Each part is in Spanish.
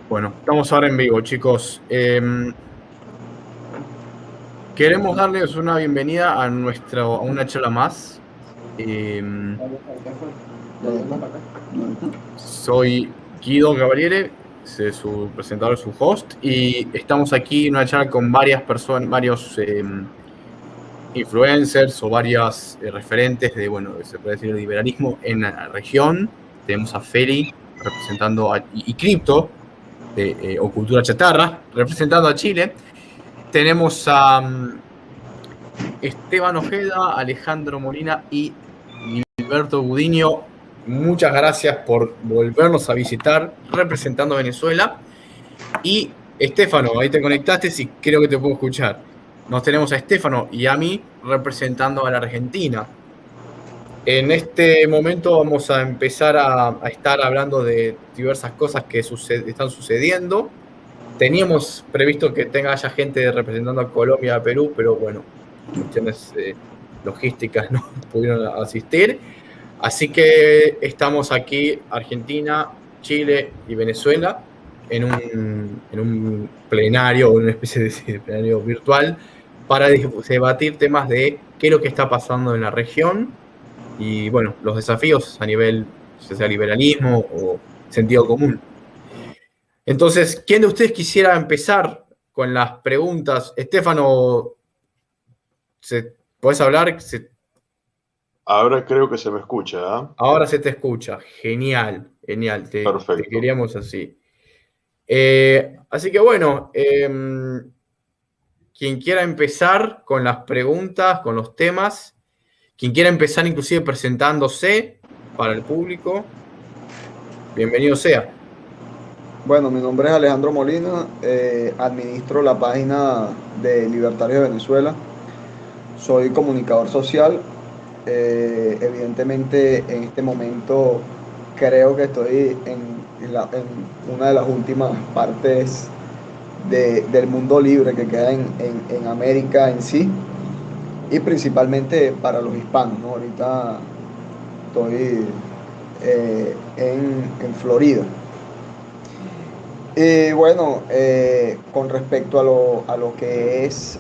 Bueno, estamos ahora en vivo, chicos. Queremos darles una bienvenida a una charla más. Em, Soy Guido Cavaliere, soy su presentador, su host, y estamos aquí en una charla con varias personas, varios influencers o varias referentes de, bueno, se puede decir, el liberalismo en la región. Tenemos a Feli representando y Cripto, o Cultura Chatarra, representando a Chile. Tenemos a Esteban Ojeda, Alejandro Molina y Gilberto Gudiño. Muchas gracias por volvernos a visitar representando a Venezuela. Y Estefano, ahí te conectaste, sí, creo que te puedo escuchar. Nos tenemos a Estefano y a mí representando a la Argentina. En este momento vamos a empezar a estar hablando de diversas cosas que están sucediendo. Teníamos previsto que haya gente representando a Colombia, a Perú, pero bueno, cuestiones logísticas no pudieron asistir. Así que estamos aquí, Argentina, Chile y Venezuela, en un plenario, o una especie de plenario virtual, para debatir temas de qué es lo que está pasando en la región y, bueno, los desafíos a nivel, ya sea liberalismo o sentido común. Entonces, ¿quién de ustedes quisiera empezar con las preguntas? Estefano, ¿podés hablar? Ahora creo que se me escucha, ¿ah? Ahora se te escucha. Genial, genial. Te Perfecto. queríamos así. Así que bueno, quien quiera empezar con las preguntas, con los temas, quien quiera empezar inclusive presentándose para el público, bienvenido sea. Bueno, mi nombre es Alejandro Molina, administro la página de Libertarios de Venezuela, soy comunicador social, evidentemente en este momento creo que estoy en una de las últimas partes del mundo libre que queda en América en sí y principalmente para los hispanos, ¿no? Ahorita estoy en Florida. Y bueno, con respecto a lo que es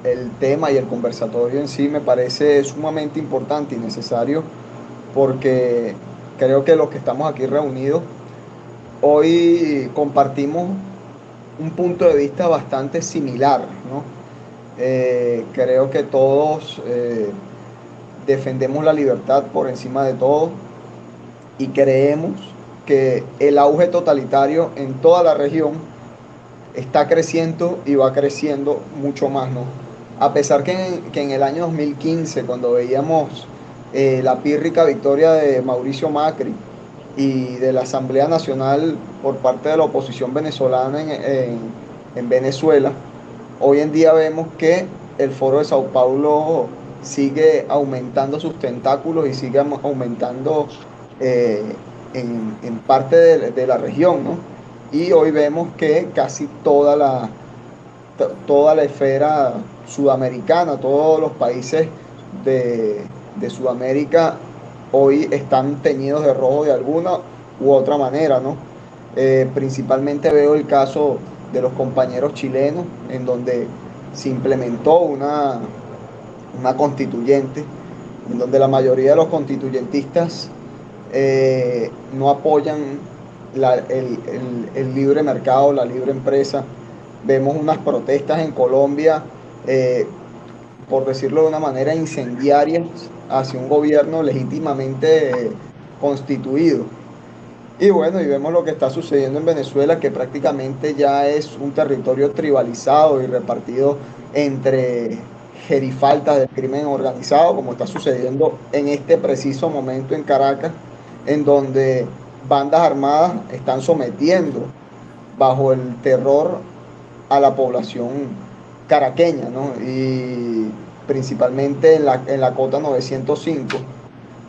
el tema y el conversatorio en sí, me parece sumamente importante y necesario porque creo que los que estamos aquí reunidos hoy compartimos un punto de vista bastante similar, ¿no? Creo que todos defendemos la libertad por encima de todo y creemos que el auge totalitario en toda la región está creciendo y va creciendo mucho más, ¿no? A pesar que en el año 2015, cuando veíamos la pírrica victoria de Mauricio Macri y de la Asamblea Nacional por parte de la oposición venezolana en Venezuela, hoy en día vemos que el Foro de Sao Paulo sigue aumentando sus tentáculos y sigue aumentando eh, en parte de la región, ¿no? Y hoy vemos que casi toda la esfera sudamericana, todos los países de Sudamérica hoy están teñidos de rojo de alguna u otra manera, ¿no? Principalmente veo el caso de los compañeros chilenos, en donde se implementó una constituyente, en donde la mayoría de los constituyentistas no apoyan el libre mercado, la libre empresa. Vemos unas protestas en Colombia, eh, por decirlo de una manera, incendiarias hacia un gobierno legítimamente constituido. Y bueno, y vemos lo que está sucediendo en Venezuela, que prácticamente ya es un territorio tribalizado y repartido entre gerifaltas del crimen organizado, como está sucediendo en este preciso momento en Caracas, en donde bandas armadas están sometiendo bajo el terror a la población caraqueña, ¿no? Y principalmente en la cota 905,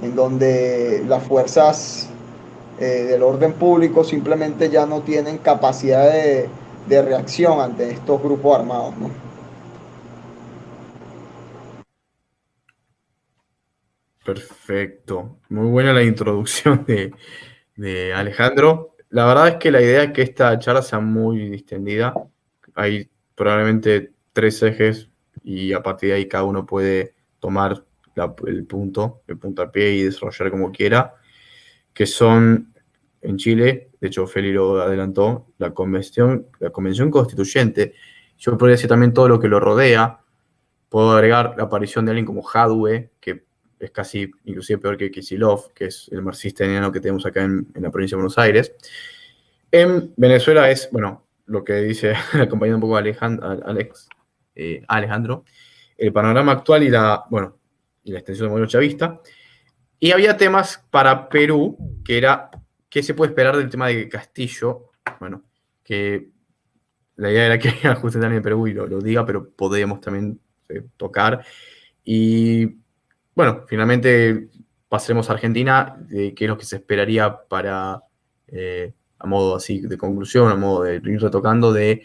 en donde las fuerzas del orden público simplemente ya no tienen capacidad de reacción ante estos grupos armados, ¿no? Perfecto. Muy buena la introducción de Alejandro. la verdad es que la idea es que esta charla sea muy distendida. Hay probablemente 3 ejes y a partir de ahí cada uno puede tomar el puntapié y desarrollar como quiera, que son en Chile, de hecho Feli lo adelantó, la convención constituyente. Yo podría decir también todo lo que lo rodea. Puedo agregar la aparición de alguien como Jadwe, que es casi inclusive peor que Kicillof, que es el marxista enano que tenemos acá en la provincia de Buenos Aires. En Venezuela es, bueno, lo que dice, acompañando un poco a Alejandro, el panorama actual y la extensión del modelo chavista. Y había temas para Perú, que era qué se puede esperar del tema de Castillo. Bueno, que la idea era que ajuste también en Perú y lo diga, pero podemos también tocar. Y bueno, finalmente pasaremos a Argentina, qué es lo que se esperaría para, a modo así de conclusión, a modo de ir retocando, de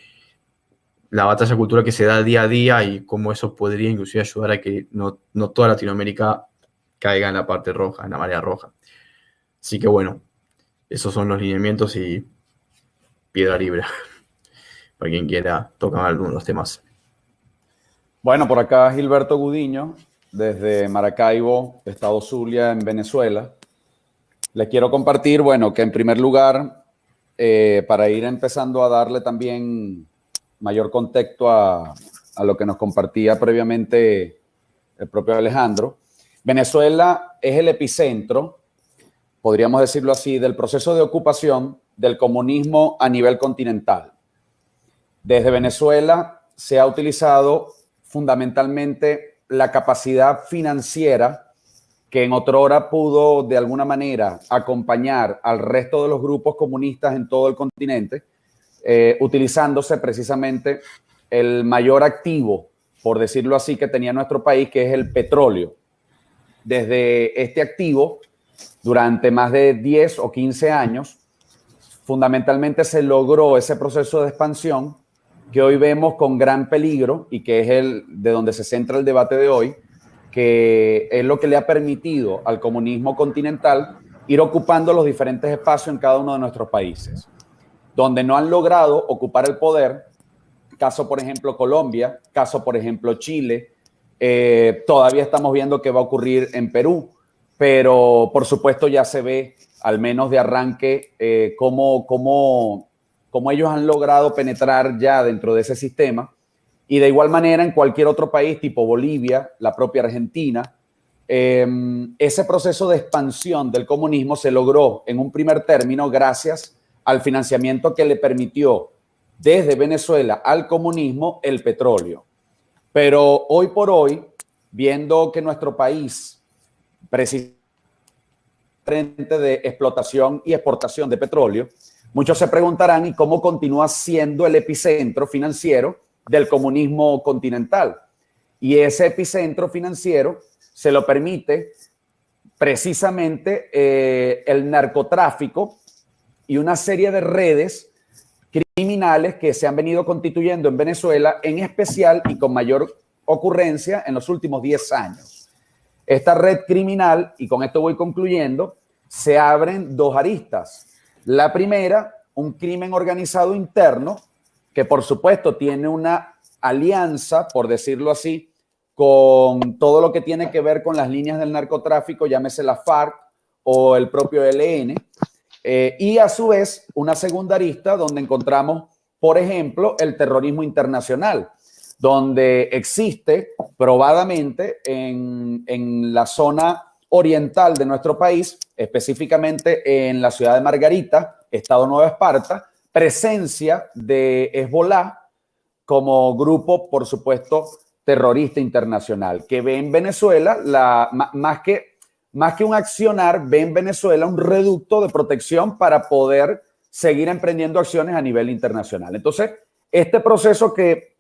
la batalla cultural que se da día a día y cómo eso podría inclusive ayudar a que no toda Latinoamérica caiga en la parte roja, en la marea roja. Así que bueno, esos son los lineamientos y piedra libre para quien quiera tocar algunos de los temas. Bueno, por acá Gilberto Gudiño, desde Maracaibo, estado Zulia, en Venezuela. Les quiero compartir, bueno, que en primer lugar, para ir empezando a darle también mayor contexto a lo que nos compartía previamente el propio Alejandro, Venezuela es el epicentro, podríamos decirlo así, del proceso de ocupación del comunismo a nivel continental. Desde Venezuela se ha utilizado fundamentalmente la capacidad financiera que en otrora pudo de alguna manera acompañar al resto de los grupos comunistas en todo el continente, utilizándose precisamente el mayor activo, por decirlo así, que tenía nuestro país, que es el petróleo. Desde este activo, durante más de 10 o 15 años, fundamentalmente se logró ese proceso de expansión que hoy vemos con gran peligro y que es el de donde se centra el debate de hoy, que es lo que le ha permitido al comunismo continental ir ocupando los diferentes espacios en cada uno de nuestros países. Donde no han logrado ocupar el poder, caso por ejemplo Colombia, caso por ejemplo Chile, todavía estamos viendo qué va a ocurrir en Perú, pero por supuesto ya se ve, al menos de arranque, cómo ellos han logrado penetrar ya dentro de ese sistema. Y de igual manera en cualquier otro país, tipo Bolivia, la propia Argentina, ese proceso de expansión del comunismo se logró en un primer término gracias al financiamiento que le permitió desde Venezuela al comunismo el petróleo. Pero hoy por hoy, viendo que nuestro país, precisamente de explotación y exportación de petróleo, muchos se preguntarán, ¿y cómo continúa siendo el epicentro financiero del comunismo continental? Y ese epicentro financiero se lo permite precisamente el narcotráfico y una serie de redes criminales que se han venido constituyendo en Venezuela, en especial y con mayor ocurrencia en los últimos 10 años. Esta red criminal, y con esto voy concluyendo, se abren dos aristas. La primera, un crimen organizado interno, que por supuesto tiene una alianza, por decirlo así, con todo lo que tiene que ver con las líneas del narcotráfico, llámese la FARC o el propio ELN, y a su vez una segunda arista donde encontramos, por ejemplo, el terrorismo internacional, donde existe probadamente en la zona oriental de nuestro país, específicamente en la ciudad de Margarita, Estado Nueva Esparta, presencia de Hezbolá como grupo, por supuesto, terrorista internacional, que ve en Venezuela, más que un accionar, ve en Venezuela un reducto de protección para poder seguir emprendiendo acciones a nivel internacional. Entonces, este proceso que,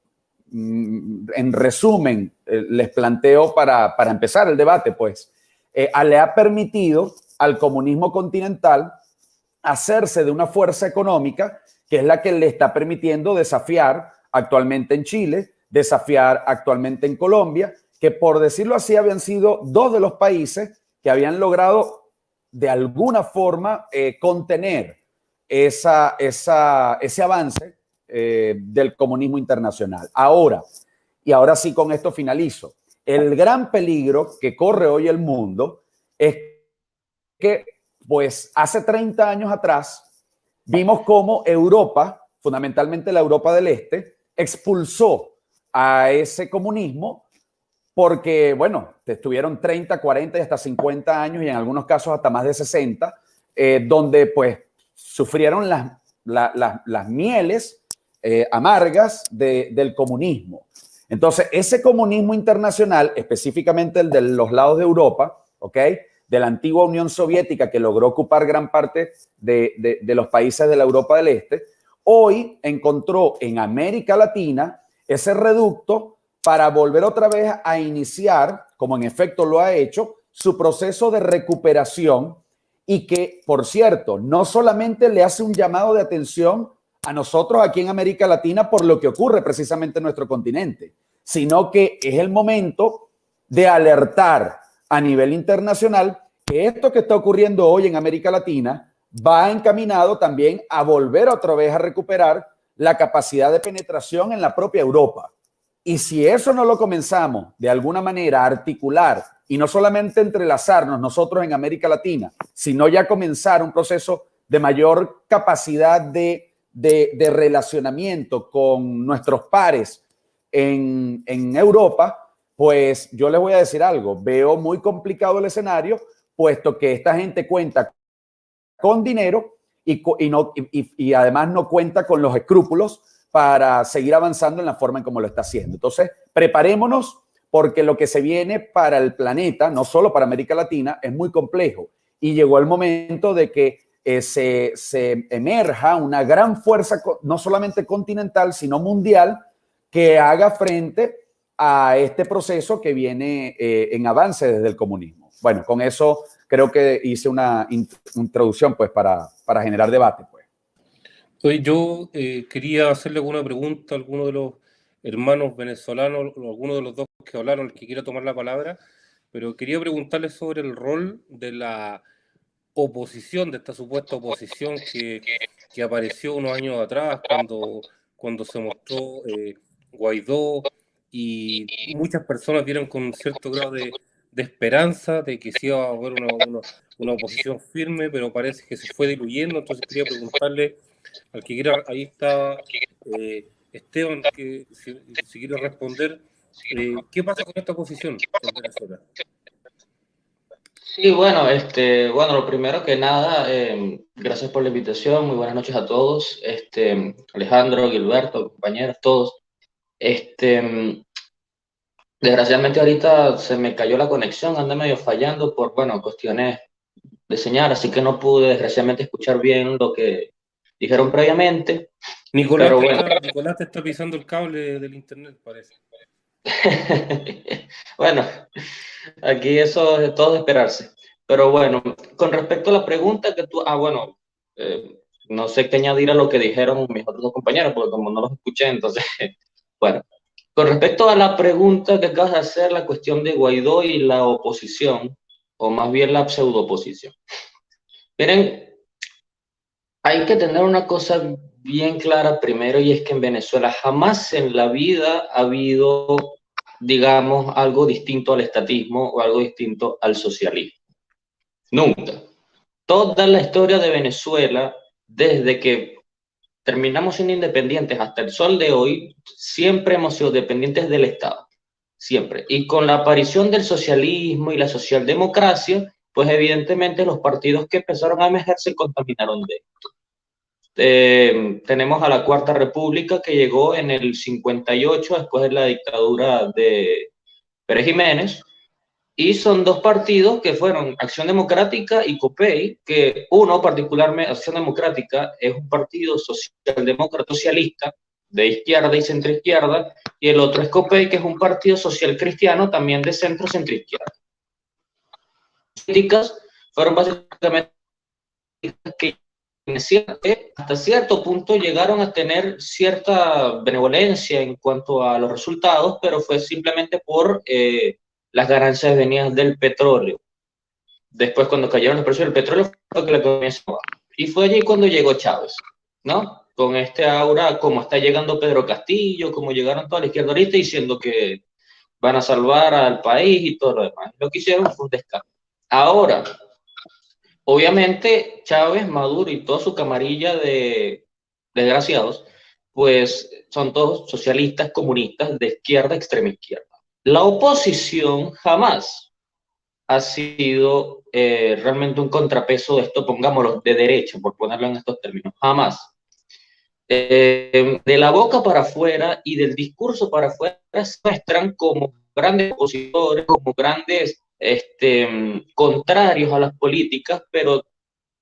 en resumen, les planteo para empezar el debate, pues, le ha permitido al comunismo continental hacerse de una fuerza económica que es la que le está permitiendo desafiar actualmente en Chile, desafiar actualmente en Colombia, que por decirlo así habían sido dos de los países que habían logrado de alguna forma contener ese avance del comunismo internacional. Ahora sí con esto finalizo, el gran peligro que corre hoy el mundo es que, pues, hace 30 años atrás vimos cómo Europa, fundamentalmente la Europa del Este, expulsó a ese comunismo porque, bueno, estuvieron 30, 40 y hasta 50 años y en algunos casos hasta más de 60, donde pues sufrieron las mieles amargas del comunismo. Entonces, ese comunismo internacional, específicamente el de los lados de Europa, ¿ok?, de la antigua Unión Soviética, que logró ocupar gran parte de los países de la Europa del Este, hoy encontró en América Latina ese reducto para volver otra vez a iniciar, como en efecto lo ha hecho, su proceso de recuperación y que, por cierto, no solamente le hace un llamado de atención a nosotros aquí en América Latina por lo que ocurre precisamente en nuestro continente, sino que es el momento de alertar a nivel internacional que esto que está ocurriendo hoy en América Latina va encaminado también a volver otra vez a recuperar la capacidad de penetración en la propia Europa. Y si eso no lo comenzamos de alguna manera a articular y no solamente entrelazarnos nosotros en América Latina, sino ya comenzar un proceso de mayor capacidad de relacionamiento con nuestros pares en Europa, pues yo les voy a decir algo, veo muy complicado el escenario, puesto que esta gente cuenta con dinero y además no cuenta con los escrúpulos para seguir avanzando en la forma en como lo está haciendo. Entonces, preparémonos porque lo que se viene para el planeta, no solo para América Latina, es muy complejo. Y llegó el momento de que se emerja una gran fuerza, no solamente continental, sino mundial, que haga frente a este proceso que viene en avance desde el comunismo. Bueno, con eso creo que hice una introducción pues, para generar debate. Pues. Oye, yo quería hacerle alguna pregunta a alguno de los hermanos venezolanos, o alguno de los dos que hablaron, el que quiera tomar la palabra, pero quería preguntarle sobre el rol de la oposición, de esta supuesta oposición que apareció unos años atrás cuando se mostró Guaidó, y muchas personas vieron con un cierto grado de esperanza de que sí iba a haber una oposición firme, pero parece que se fue diluyendo. Entonces quería preguntarle al que quiera, ahí está Esteban, que si quiere responder, ¿qué pasa con esta oposición en Venezuela? Sí, bueno, bueno, lo primero que nada, gracias por la invitación, muy buenas noches a todos, Alejandro, Gilberto, compañeros, todos. Desgraciadamente ahorita se me cayó la conexión, anda medio fallando por, bueno, cuestiones de señal, así que no pude desgraciadamente escuchar bien lo que dijeron previamente. Nicolás, pero bueno. Nicolás te está pisando el cable del internet, parece. Bueno, aquí eso es todo de esperarse. Pero bueno, con respecto a la pregunta que tú... bueno, no sé qué añadir a lo que dijeron mis otros dos compañeros, porque como no los escuché, entonces, bueno. Con respecto a la pregunta que acabas de hacer, la cuestión de Guaidó y la oposición, o más bien la pseudo-oposición. Miren, hay que tener una cosa bien clara primero, y es que en Venezuela jamás en la vida ha habido, digamos, algo distinto al estatismo o algo distinto al socialismo. Nunca. Toda la historia de Venezuela, desde que terminamos siendo independientes hasta el sol de hoy, siempre hemos sido dependientes del Estado. Siempre. Y con la aparición del socialismo y la socialdemocracia, pues evidentemente los partidos que empezaron a emerger se contaminaron de esto. Tenemos a la Cuarta República, que llegó en el 58, después de la dictadura de Pérez Jiménez, y son dos partidos que fueron Acción Democrática y COPEI, que uno particularmente, Acción Democrática, es un partido socialdemócrata socialista, de izquierda y centroizquierda, y el otro es COPEI, que es un partido social cristiano, también de centro-centroizquierda. Las políticas fueron básicamente que hasta cierto punto llegaron a tener cierta benevolencia en cuanto a los resultados, pero fue simplemente por las ganancias venidas del petróleo. Después, cuando cayeron los precios del petróleo, fue que la economía se bajó. Y fue allí cuando llegó Chávez, ¿no? Con este aura, como está llegando Pedro Castillo, como llegaron toda la izquierda ahorita diciendo que van a salvar al país y todo lo demás. Lo que hicieron fue un descarte. Ahora, obviamente, Chávez, Maduro y toda su camarilla de desgraciados, pues son todos socialistas, comunistas, de izquierda, extrema izquierda. La oposición jamás ha sido realmente un contrapeso de esto, pongámoslo, de derecha, por ponerlo en estos términos, jamás. De la boca para afuera y del discurso para afuera se muestran como grandes opositores, como grandes contrarios a las políticas, pero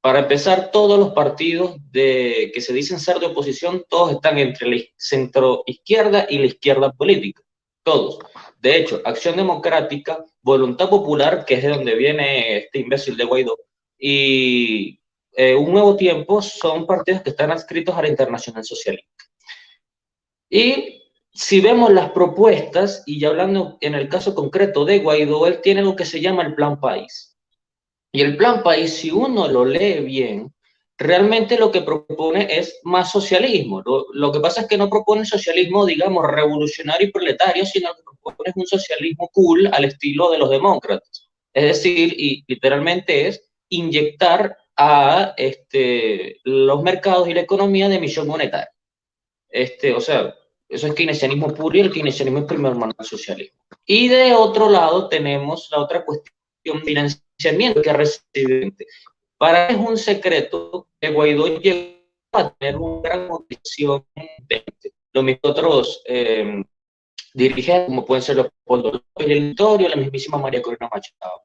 para empezar, todos los partidos que se dicen ser de oposición, todos están entre la centro izquierda y la izquierda política, todos. De hecho, Acción Democrática, Voluntad Popular, que es de donde viene este imbécil de Guaidó, y Un Nuevo Tiempo son partidos que están adscritos a la Internacional Socialista. Y si vemos las propuestas, y ya hablando en el caso concreto de Guaidó, él tiene lo que se llama el Plan País. Y el Plan País, si uno lo lee bien, realmente lo que propone es más socialismo. Lo que pasa es que no propone socialismo, digamos, revolucionario y proletario, sino que propone un socialismo cool al estilo de los demócratas. Es decir, y literalmente es inyectar a los mercados y la economía de emisión monetaria. O sea, eso es keynesianismo puro y el keynesianismo es primer hermano del socialismo. Y de otro lado tenemos la otra cuestión de financiamiento que recibe. Para es un secreto que Guaidó llegó a tener una gran motivación. Los mismos otros dirigentes, como pueden ser Leopoldo López, el Vittorio, la mismísima María Corina Machado.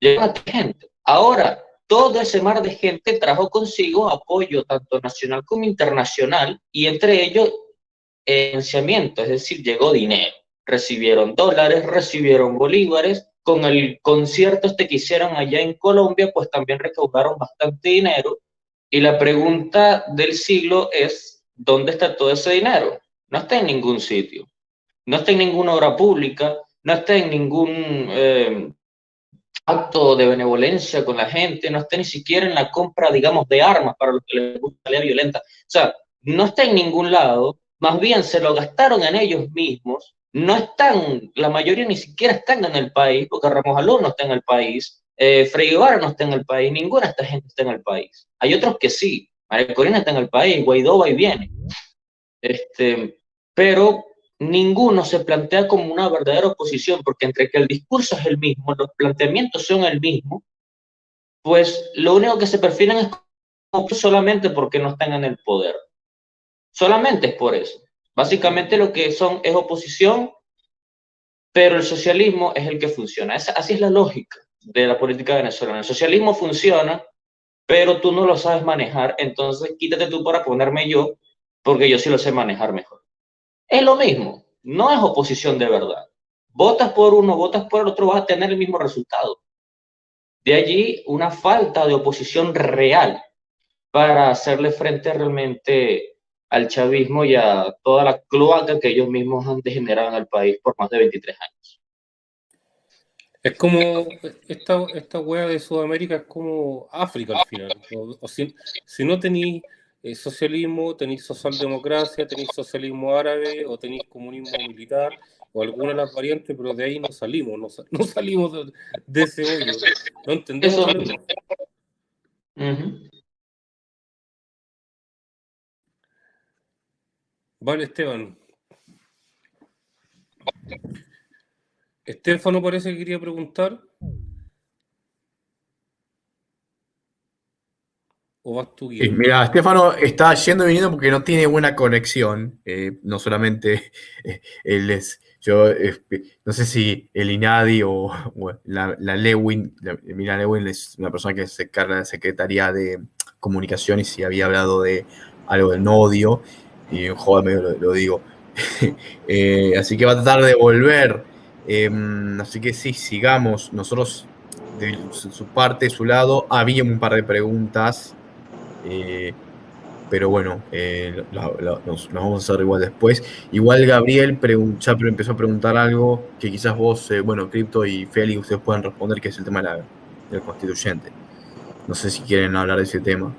Llegan a gente. Ahora, todo ese mar de gente trajo consigo apoyo tanto nacional como internacional y entre ellos financiamiento, es decir, llegó dinero. Recibieron dólares, recibieron bolívares. Con el concierto que hicieron allá en Colombia, pues también recaudaron bastante dinero. Y la pregunta del siglo es, ¿dónde está todo ese dinero? No está en ningún sitio. No está en ninguna obra pública, no está en ningún acto de benevolencia con la gente, no está ni siquiera en la compra, digamos, de armas para los que les gusta la violenta. O sea, no está en ningún lado, más bien se lo gastaron en ellos mismos. No están, la mayoría ni siquiera están en el país, porque Ramos Alón no está en el país, Frei Guevara no está en el país, ninguna de esta gente está en el país. Hay otros que sí, María Corina está en el país, Guaidó va y viene. Pero ninguno se plantea como una verdadera oposición, porque entre que el discurso es el mismo, los planteamientos son el mismo, pues lo único que se perfilan es como solamente porque no están en el poder. Solamente es por eso. Básicamente lo que son es oposición, pero el socialismo es el que funciona. Así es la lógica de la política venezolana. El socialismo funciona, pero tú no lo sabes manejar, entonces quítate tú para ponerme yo, porque yo sí lo sé manejar mejor. Es lo mismo, no es oposición de verdad. Votas por uno, votas por el otro, vas a tener el mismo resultado. De allí una falta de oposición real para hacerle frente realmente al chavismo y a toda la cloaca que ellos mismos han degenerado en el país por más de 23 años. Es como esta wea de Sudamérica, es como África al final. Si no tenéis socialismo, tenéis socialdemocracia, tenéis socialismo árabe o tenéis comunismo militar o alguna de las variantes, pero de ahí no salimos, no salimos de ese hoyo. No entendemos. Vale, Esteban. Estefano parece que quería preguntar. ¿O vas tú, Guillermo? Mira, Estefano está yendo y viniendo porque no tiene buena conexión. No solamente él es. Yo no sé si el INADI o la Lewin. Mira, Lewin es una persona que se encarga de la Secretaría de Comunicación y si había hablado de algo del nodio. Y joder, medio lo digo. Así que va a tratar de volver. Así que sí, sigamos. Nosotros, de su parte, de su lado, había un par de preguntas. Pero bueno, nos vamos a hacer igual después. Igual Gabriel ya empezó a preguntar algo que quizás vos, Crypto y Félix, ustedes puedan responder, que es el tema del constituyente. No sé si quieren hablar de ese tema.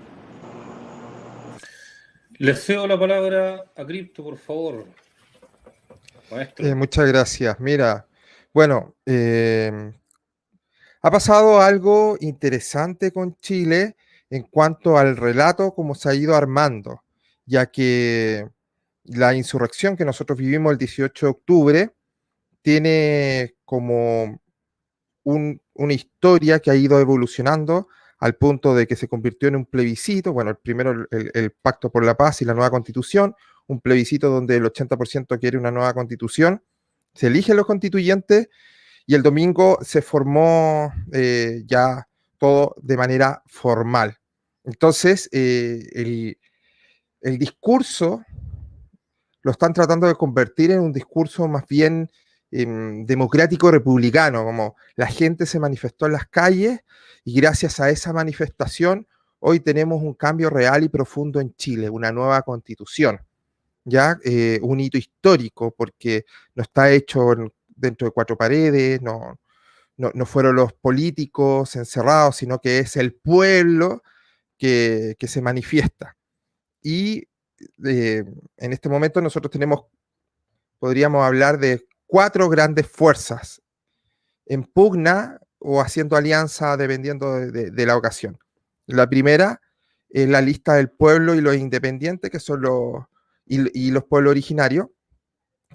Le cedo la palabra a Cripto, por favor, maestro. Muchas gracias. Mira, bueno, ha pasado algo interesante con Chile en cuanto al relato, cómo se ha ido armando, ya que la insurrección que nosotros vivimos el 18 de octubre tiene como una historia que ha ido evolucionando al punto de que se convirtió en un plebiscito, bueno, el primero el Pacto por la Paz y la nueva constitución, un plebiscito donde el 80% quiere una nueva constitución, se eligen los constituyentes y el domingo se formó ya todo de manera formal. Entonces, el discurso lo están tratando de convertir en un discurso más bien democrático republicano, como la gente se manifestó en las calles y gracias a esa manifestación hoy tenemos un cambio real y profundo en Chile, una nueva constitución, ya un hito histórico porque no está hecho dentro de cuatro paredes, no fueron los políticos encerrados, sino que es el pueblo que se manifiesta. Y en este momento nosotros podríamos hablar de 4 grandes fuerzas en pugna o haciendo alianza dependiendo de la ocasión. La primera es la lista del pueblo y los independientes, que son y los pueblos originarios,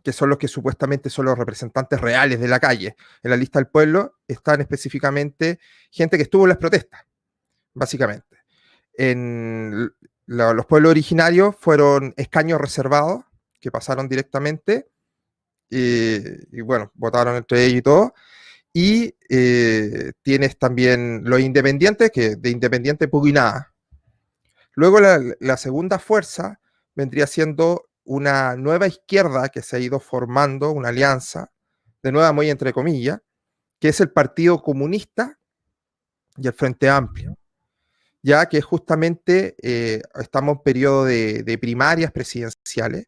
que son los que supuestamente son los representantes reales de la calle. En la lista del pueblo están específicamente gente que estuvo en las protestas, básicamente. Los pueblos originarios fueron escaños reservados, que pasaron directamente, y bueno, votaron entre ellos y todo. Y tienes también los independientes, que de independiente poco y nada. Luego la segunda fuerza vendría siendo una nueva izquierda que se ha ido formando, una alianza, de nueva muy entre comillas, que es el Partido Comunista y el Frente Amplio, ya que justamente estamos en periodo de primarias presidenciales,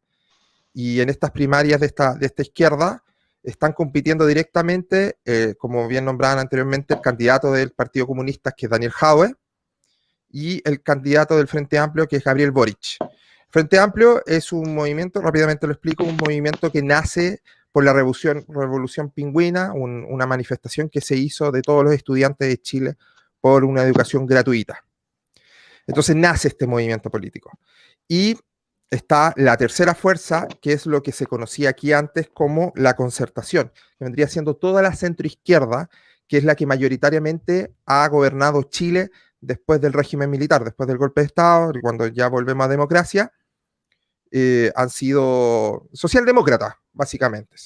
y en estas primarias de esta izquierda están compitiendo directamente, como bien nombraban anteriormente, el candidato del Partido Comunista, que es Daniel Jadwe, y el candidato del Frente Amplio, que es Gabriel Boric. Frente Amplio es un movimiento, rápidamente lo explico, un movimiento que nace por la Revolución Pingüina, una manifestación que se hizo de todos los estudiantes de Chile por una educación gratuita. Entonces nace este movimiento político. Y está la tercera fuerza, que es lo que se conocía aquí antes como la Concertación, que vendría siendo toda la centroizquierda, que es la que mayoritariamente ha gobernado Chile después del régimen militar, después del golpe de Estado, y cuando ya volvemos a democracia, han sido socialdemócratas, básicamente.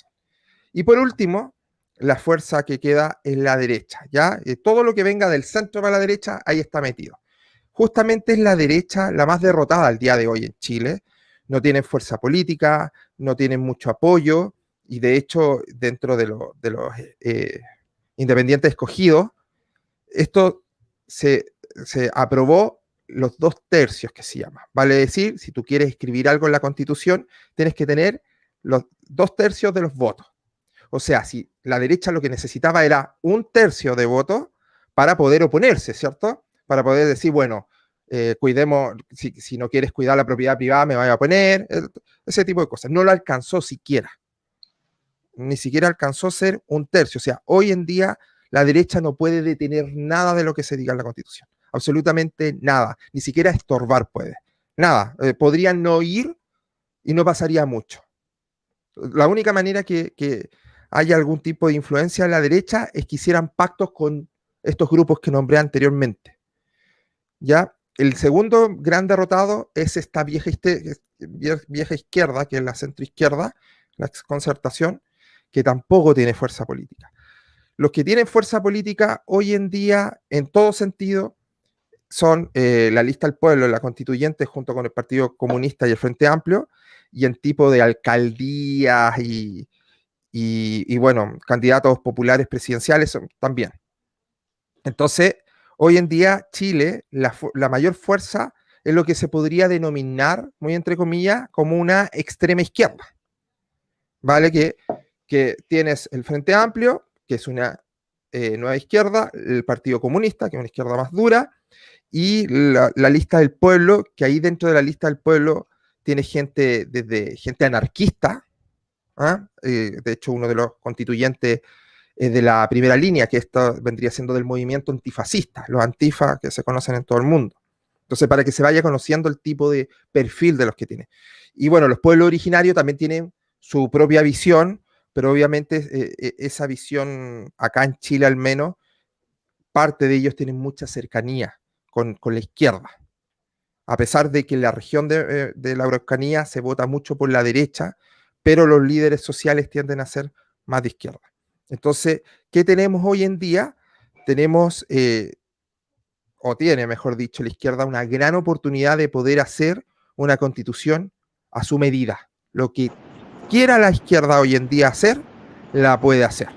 Y por último, la fuerza que queda es la derecha, ¿ya? Todo lo que venga del centro para la derecha, ahí está metido. Justamente es la derecha la más derrotada al día de hoy en Chile. No tienen fuerza política, no tienen mucho apoyo, y de hecho, dentro de los independientes escogidos, esto se aprobó los 2 tercios, que se llama. Vale decir, si tú quieres escribir algo en la Constitución, tienes que tener los 2 tercios de los votos. O sea, si la derecha lo que necesitaba era 1 tercio de votos para poder oponerse, ¿cierto? Para poder decir, bueno, cuidemos, si no quieres cuidar la propiedad privada, me voy a oponer, ese tipo de cosas. No lo alcanzó siquiera. Ni siquiera alcanzó a ser 1 tercio. O sea, hoy en día la derecha no puede detener nada de lo que se diga en la Constitución. Absolutamente nada. Ni siquiera estorbar puede. Nada. Podrían no ir y no pasaría mucho. La única manera que haya algún tipo de influencia en la derecha es que hicieran pactos con estos grupos que nombré anteriormente. ¿Ya? El segundo gran derrotado es esta vieja izquierda, que es la centroizquierda, la Concertación, que tampoco tiene fuerza política. Los que tienen fuerza política hoy en día, en todo sentido, son la lista del pueblo, la constituyente, junto con el Partido Comunista y el Frente Amplio, y en tipo de alcaldías y bueno, candidatos populares presidenciales también. Entonces, hoy en día, Chile, la mayor fuerza es lo que se podría denominar, muy entre comillas, como una extrema izquierda. ¿Vale? Que tienes el Frente Amplio, que es una nueva izquierda, el Partido Comunista, que es una izquierda más dura, y la lista del pueblo, que ahí dentro de la lista del pueblo tiene gente, desde gente anarquista, ¿ah? De hecho, uno de los constituyentes es de la primera línea, que esto vendría siendo del movimiento antifascista, los antifa que se conocen en todo el mundo. Entonces, para que se vaya conociendo el tipo de perfil de los que tiene. Y bueno, los pueblos originarios también tienen su propia visión, pero obviamente esa visión, acá en Chile al menos, parte de ellos tienen mucha cercanía con la izquierda. A pesar de que en la región de la Araucanía se vota mucho por la derecha, pero los líderes sociales tienden a ser más de izquierda. Entonces, ¿qué tenemos hoy en día? Tenemos, o tiene, mejor dicho, la izquierda una gran oportunidad de poder hacer una constitución a su medida. Lo que quiera la izquierda hoy en día hacer, la puede hacer.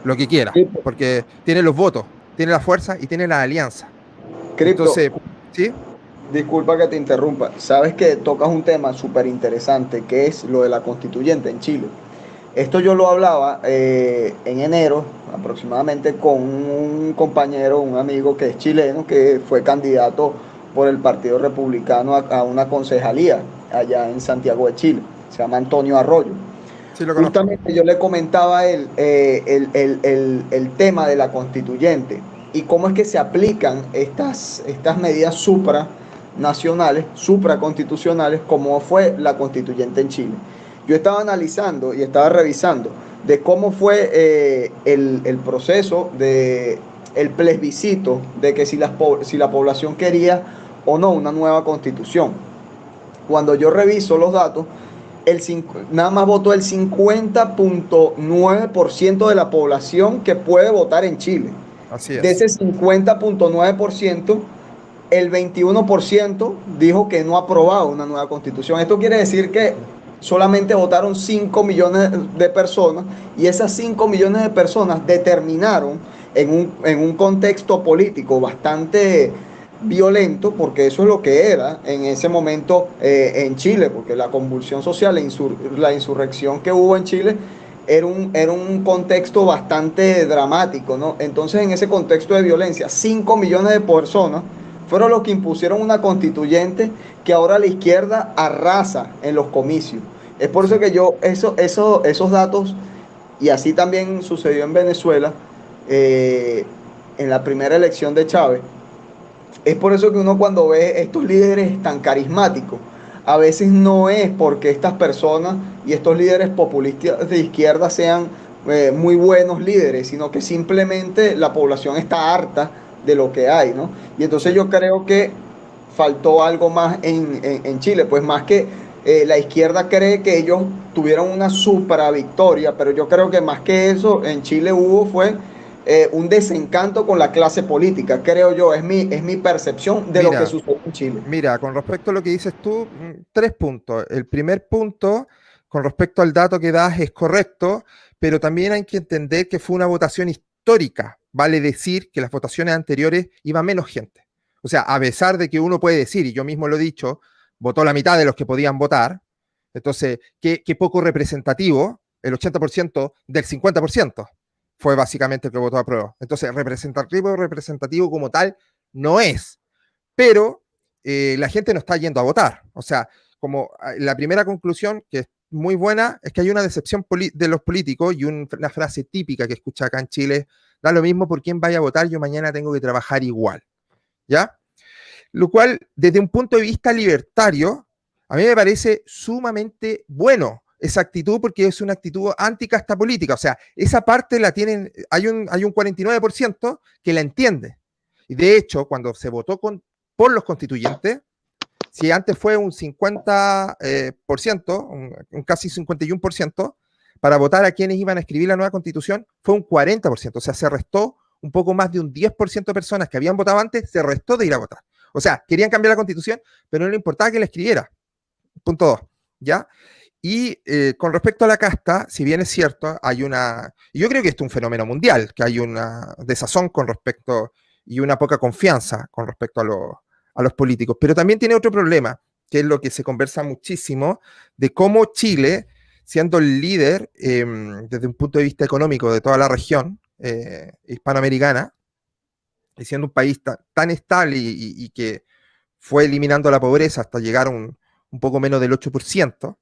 Lo que quiera, porque tiene los votos, tiene la fuerza y tiene la alianza. Cripto, Entonces, ¿sí? disculpa que te interrumpa. Sabes que tocas un tema súper interesante, que es lo de la constituyente en Chile. Esto yo lo hablaba en enero aproximadamente con un compañero, un amigo que es chileno, que fue candidato por el Partido Republicano a una concejalía allá en Santiago de Chile. Se llama Antonio Arroyo. Sí, lo conozco. Justamente yo le comentaba a él el tema de la constituyente y cómo es que se aplican estas medidas supranacionales, supraconstitucionales, como fue la constituyente en Chile. Yo estaba analizando y estaba revisando de cómo fue el proceso de el plebiscito de que si la población quería o no una nueva constitución. Cuando yo reviso los datos, nada más votó el 50.9% de la población que puede votar en Chile. Así es. De ese 50.9%, el 21% dijo que no aprobaba una nueva constitución. Esto quiere decir que solamente votaron 5 millones de personas y esas 5 millones de personas determinaron en un contexto político bastante violento, porque eso es lo que era en ese momento en Chile, porque la convulsión social, la insurrección que hubo en Chile era un contexto bastante dramático, ¿no? Entonces, en ese contexto de violencia, 5 millones de personas fueron los que impusieron una constituyente que ahora la izquierda arrasa en los comicios. Es por eso que yo, esos datos, y así también sucedió en Venezuela, en la primera elección de Chávez, es por eso que uno cuando ve estos líderes tan carismáticos, a veces no es porque estas personas y estos líderes populistas de izquierda sean muy buenos líderes, sino que simplemente la población está harta de lo que hay, ¿no? Y entonces yo creo que faltó algo más en Chile, pues más que la izquierda cree que ellos tuvieron una supra victoria, pero yo creo que más que eso en Chile fue un desencanto con la clase política, creo yo, es mi percepción de lo que sucedió en Chile. Mira, con respecto a lo que dices tú, 3 puntos. El primer punto, con respecto al dato que das, es correcto, pero también hay que entender que fue una votación histórica. Vale decir que las votaciones anteriores iba menos gente. O sea, a pesar de que uno puede decir, y yo mismo lo he dicho, votó la mitad de los que podían votar, entonces, qué poco representativo, el 80% del 50%. Fue básicamente el que votó a prueba. Entonces, representativo como tal no es, pero la gente no está yendo a votar. O sea, como la primera conclusión, que es muy buena, es que hay una decepción de los políticos y una frase típica que escucha acá en Chile, da lo mismo por quién vaya a votar, yo mañana tengo que trabajar igual. ¿Ya? Lo cual, desde un punto de vista libertario, a mí me parece sumamente bueno esa actitud, porque es una actitud anticasta política. O sea, esa parte la tienen, hay un 49% que la entiende. Y de hecho, cuando se votó por los constituyentes, si antes fue un 50%, un casi 51%, para votar a quienes iban a escribir la nueva constitución, fue un 40%. O sea, se restó un poco más de un 10% de personas que habían votado antes, se restó de ir a votar. O sea, querían cambiar la constitución, pero no le importaba que la escribiera. Punto 2, ¿ya? Y con respecto a la casta, si bien es cierto, hay una... Y yo creo que esto es un fenómeno mundial, que hay una desazón con respecto y una poca confianza con respecto a los políticos. Pero también tiene otro problema, que es lo que se conversa muchísimo, de cómo Chile, siendo el líder desde un punto de vista económico de toda la región hispanoamericana, y siendo un país tan estable y que fue eliminando la pobreza hasta llegar a un un poco menos del 8%,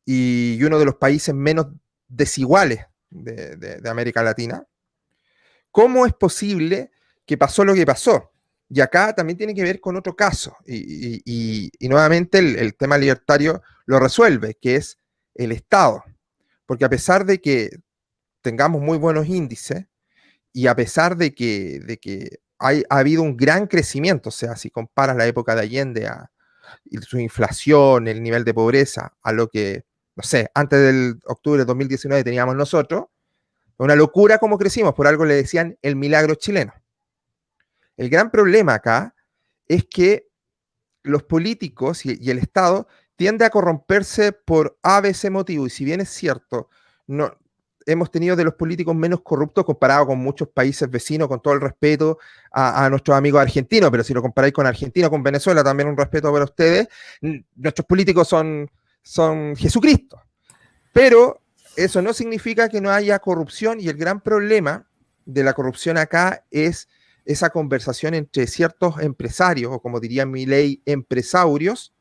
y uno de los países menos desiguales de América Latina. ¿Cómo es posible que pasó lo que pasó? Y acá también tiene que ver con otro caso, y nuevamente el tema libertario lo resuelve, que es el Estado. Porque a pesar de que tengamos muy buenos índices, y a pesar de que ha habido un gran crecimiento, o sea, si comparas la época de Allende y su inflación, el nivel de pobreza, a lo que, no sé, antes del octubre de 2019 teníamos nosotros, una locura como crecimos, por algo le decían el milagro chileno. El gran problema acá es que los políticos y el Estado tiende a corromperse por ABC motivo, y si bien es cierto, no, hemos tenido de los políticos menos corruptos comparado con muchos países vecinos, con todo el respeto a nuestros amigos argentinos, pero si lo comparáis con Argentina, con Venezuela, también un respeto para ustedes, nuestros políticos son Jesucristo. Pero eso no significa que no haya corrupción, y el gran problema de la corrupción acá es esa conversación entre ciertos empresarios, o como diría Milei, empresarios,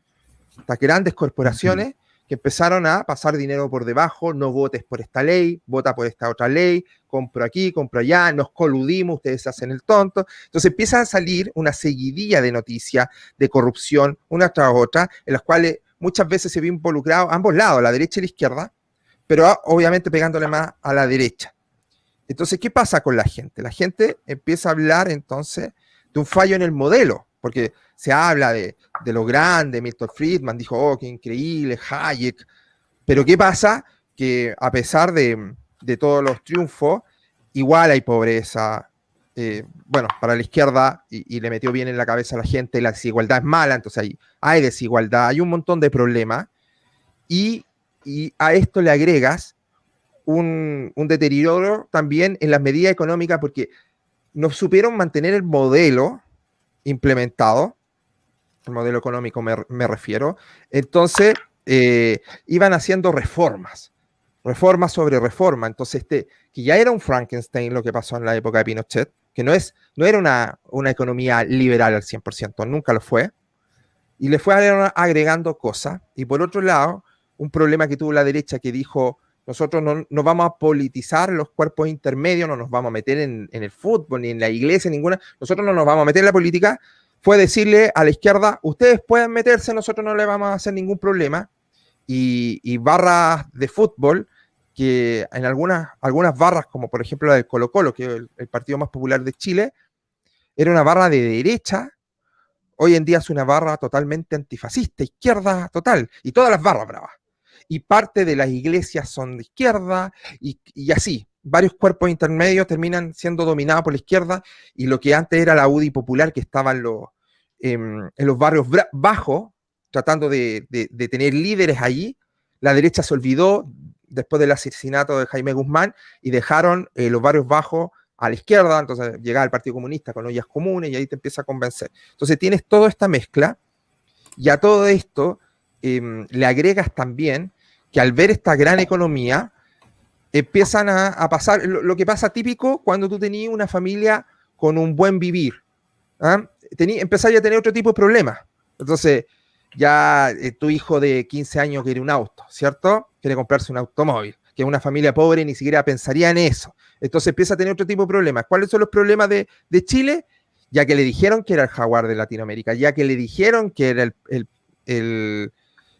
estas grandes corporaciones que empezaron a pasar dinero por debajo: no votes por esta ley, vota por esta otra ley, compro aquí, compro allá, nos coludimos, ustedes se hacen el tonto. Entonces empieza a salir una seguidilla de noticias de corrupción, una tras otra, en las cuales muchas veces se ve involucrado ambos lados, la derecha y la izquierda, pero obviamente pegándole más a la derecha. Entonces, ¿qué pasa con la gente? La gente empieza a hablar entonces de un fallo en el modelo, porque se habla de lo grande, Milton Friedman dijo, oh, qué increíble, Hayek, pero ¿qué pasa? Que a pesar de todos los triunfos, igual hay pobreza. Bueno, para la izquierda, y le metió bien en la cabeza a la gente, la desigualdad es mala, entonces hay desigualdad, hay un montón de problemas, y a esto le agregas un deterioro también en las medidas económicas, porque no supieron mantener el modelo implementado, el modelo económico me refiero. Entonces iban haciendo reforma sobre reforma. Entonces que ya era un Frankenstein lo que pasó en la época de Pinochet, que no era una economía liberal al 100%, nunca lo fue, y le fue agregando cosas. Y por otro lado, un problema que tuvo la derecha, que dijo, nosotros no vamos a politizar los cuerpos intermedios, no nos vamos a meter en el fútbol, ni en la iglesia, ninguna, nosotros no nos vamos a meter en la política, fue decirle a la izquierda, ustedes pueden meterse, nosotros no les vamos a hacer ningún problema. Y barras de fútbol, que en algunas barras, como por ejemplo la del Colo-Colo, que es el partido más popular de Chile, era una barra de derecha, hoy en día es una barra totalmente antifascista, izquierda total, y todas las barras bravas. Y parte de las iglesias son de izquierda, y así, varios cuerpos intermedios terminan siendo dominados por la izquierda, y lo que antes era la UDI popular, que estaba en los barrios bajos, tratando de tener líderes allí, la derecha se olvidó después del asesinato de Jaime Guzmán, y dejaron los barrios bajos a la izquierda. Entonces llegaba el Partido Comunista con ollas comunes, y ahí te empieza a convencer. Entonces tienes toda esta mezcla, y a todo esto le agregas también que al ver esta gran economía, empiezan a pasar lo que pasa típico cuando tú tenías una familia con un buen vivir. Empezáis a tener otro tipo de problemas. Entonces, ya tu hijo de 15 años quiere un auto, ¿cierto? Quiere comprarse un automóvil, que una familia pobre ni siquiera pensaría en eso. Entonces empieza a tener otro tipo de problemas. ¿Cuáles son los problemas de Chile? Ya que le dijeron que era el jaguar de Latinoamérica, ya que le dijeron que era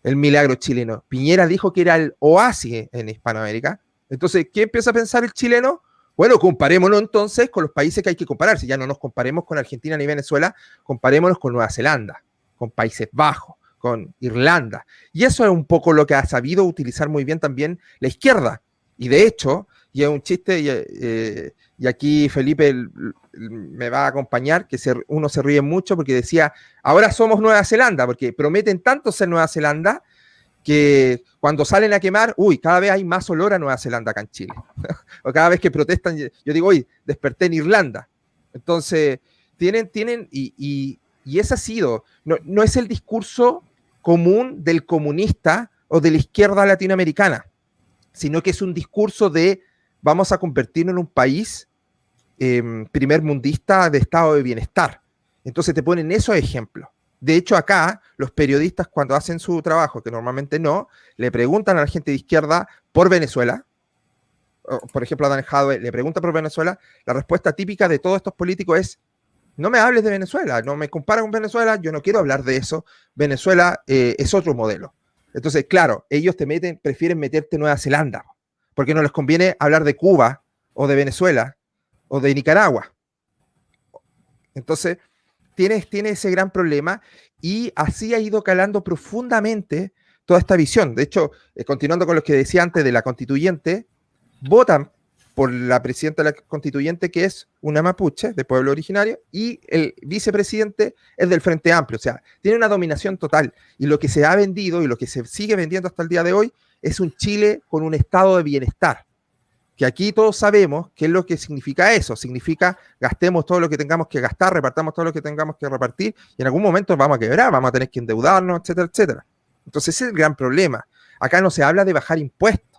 el milagro chileno. Piñera dijo que era el oasis en Hispanoamérica. Entonces, ¿qué empieza a pensar el chileno? Bueno, comparémonos entonces con los países que hay que compararse. Ya no nos comparemos con Argentina ni Venezuela, comparémonos con Nueva Zelanda, con Países Bajos, con Irlanda. Y eso es un poco lo que ha sabido utilizar muy bien también la izquierda. Y de hecho, y es un chiste, y aquí Felipe me va a acompañar, que uno se ríe mucho porque decía, ahora somos Nueva Zelanda, porque prometen tanto ser Nueva Zelanda que cuando salen a quemar, cada vez hay más olor a Nueva Zelanda acá en Chile. O cada vez que protestan, yo digo, desperté en Irlanda. Entonces, tienen y ese ha sido, no es el discurso común del comunista o de la izquierda latinoamericana, sino que es un discurso de vamos a convertirnos en un país primer mundista de estado de bienestar. Entonces te ponen esos ejemplos. De hecho, acá los periodistas cuando hacen su trabajo, que normalmente no, le preguntan a la gente de izquierda por Venezuela. Por ejemplo, a Dan Jadwe le pregunta por Venezuela. La respuesta típica de todos estos políticos es: no me hables de Venezuela, no me compares con Venezuela, yo no quiero hablar de eso. Venezuela es otro modelo. Entonces, claro, ellos prefieren meterte Nueva Zelanda, porque no les conviene hablar de Cuba o de Venezuela o de Nicaragua. Entonces, tiene ese gran problema y así ha ido calando profundamente toda esta visión. De hecho, continuando con lo que decía antes de la constituyente, votan por la presidenta de la constituyente, que es una mapuche de pueblo originario, y el vicepresidente es del Frente Amplio. O sea, tiene una dominación total. Y lo que se ha vendido y lo que se sigue vendiendo hasta el día de hoy es un Chile con un estado de bienestar. Que aquí todos sabemos qué es lo que significa eso. Significa gastemos todo lo que tengamos que gastar, repartamos todo lo que tengamos que repartir, y en algún momento vamos a quebrar, vamos a tener que endeudarnos, etcétera, etcétera. Entonces ese es el gran problema. Acá no se habla de bajar impuestos.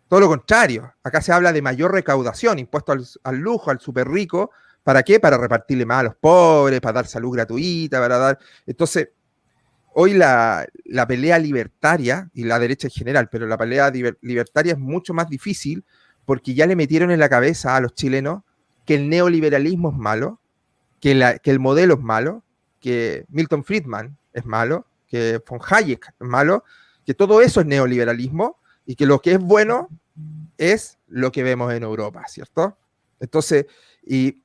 Todo lo contrario, acá se habla de mayor recaudación, impuestos al lujo, al súper rico. ¿Para qué? Para repartirle más a los pobres, para dar salud gratuita, para dar... Entonces, hoy la pelea libertaria, y la derecha en general, pero la pelea libertaria es mucho más difícil porque ya le metieron en la cabeza a los chilenos que el neoliberalismo es malo, que el modelo es malo, que Milton Friedman es malo, que von Hayek es malo, que todo eso es neoliberalismo y que lo que es bueno es lo que vemos en Europa, ¿cierto? Entonces, y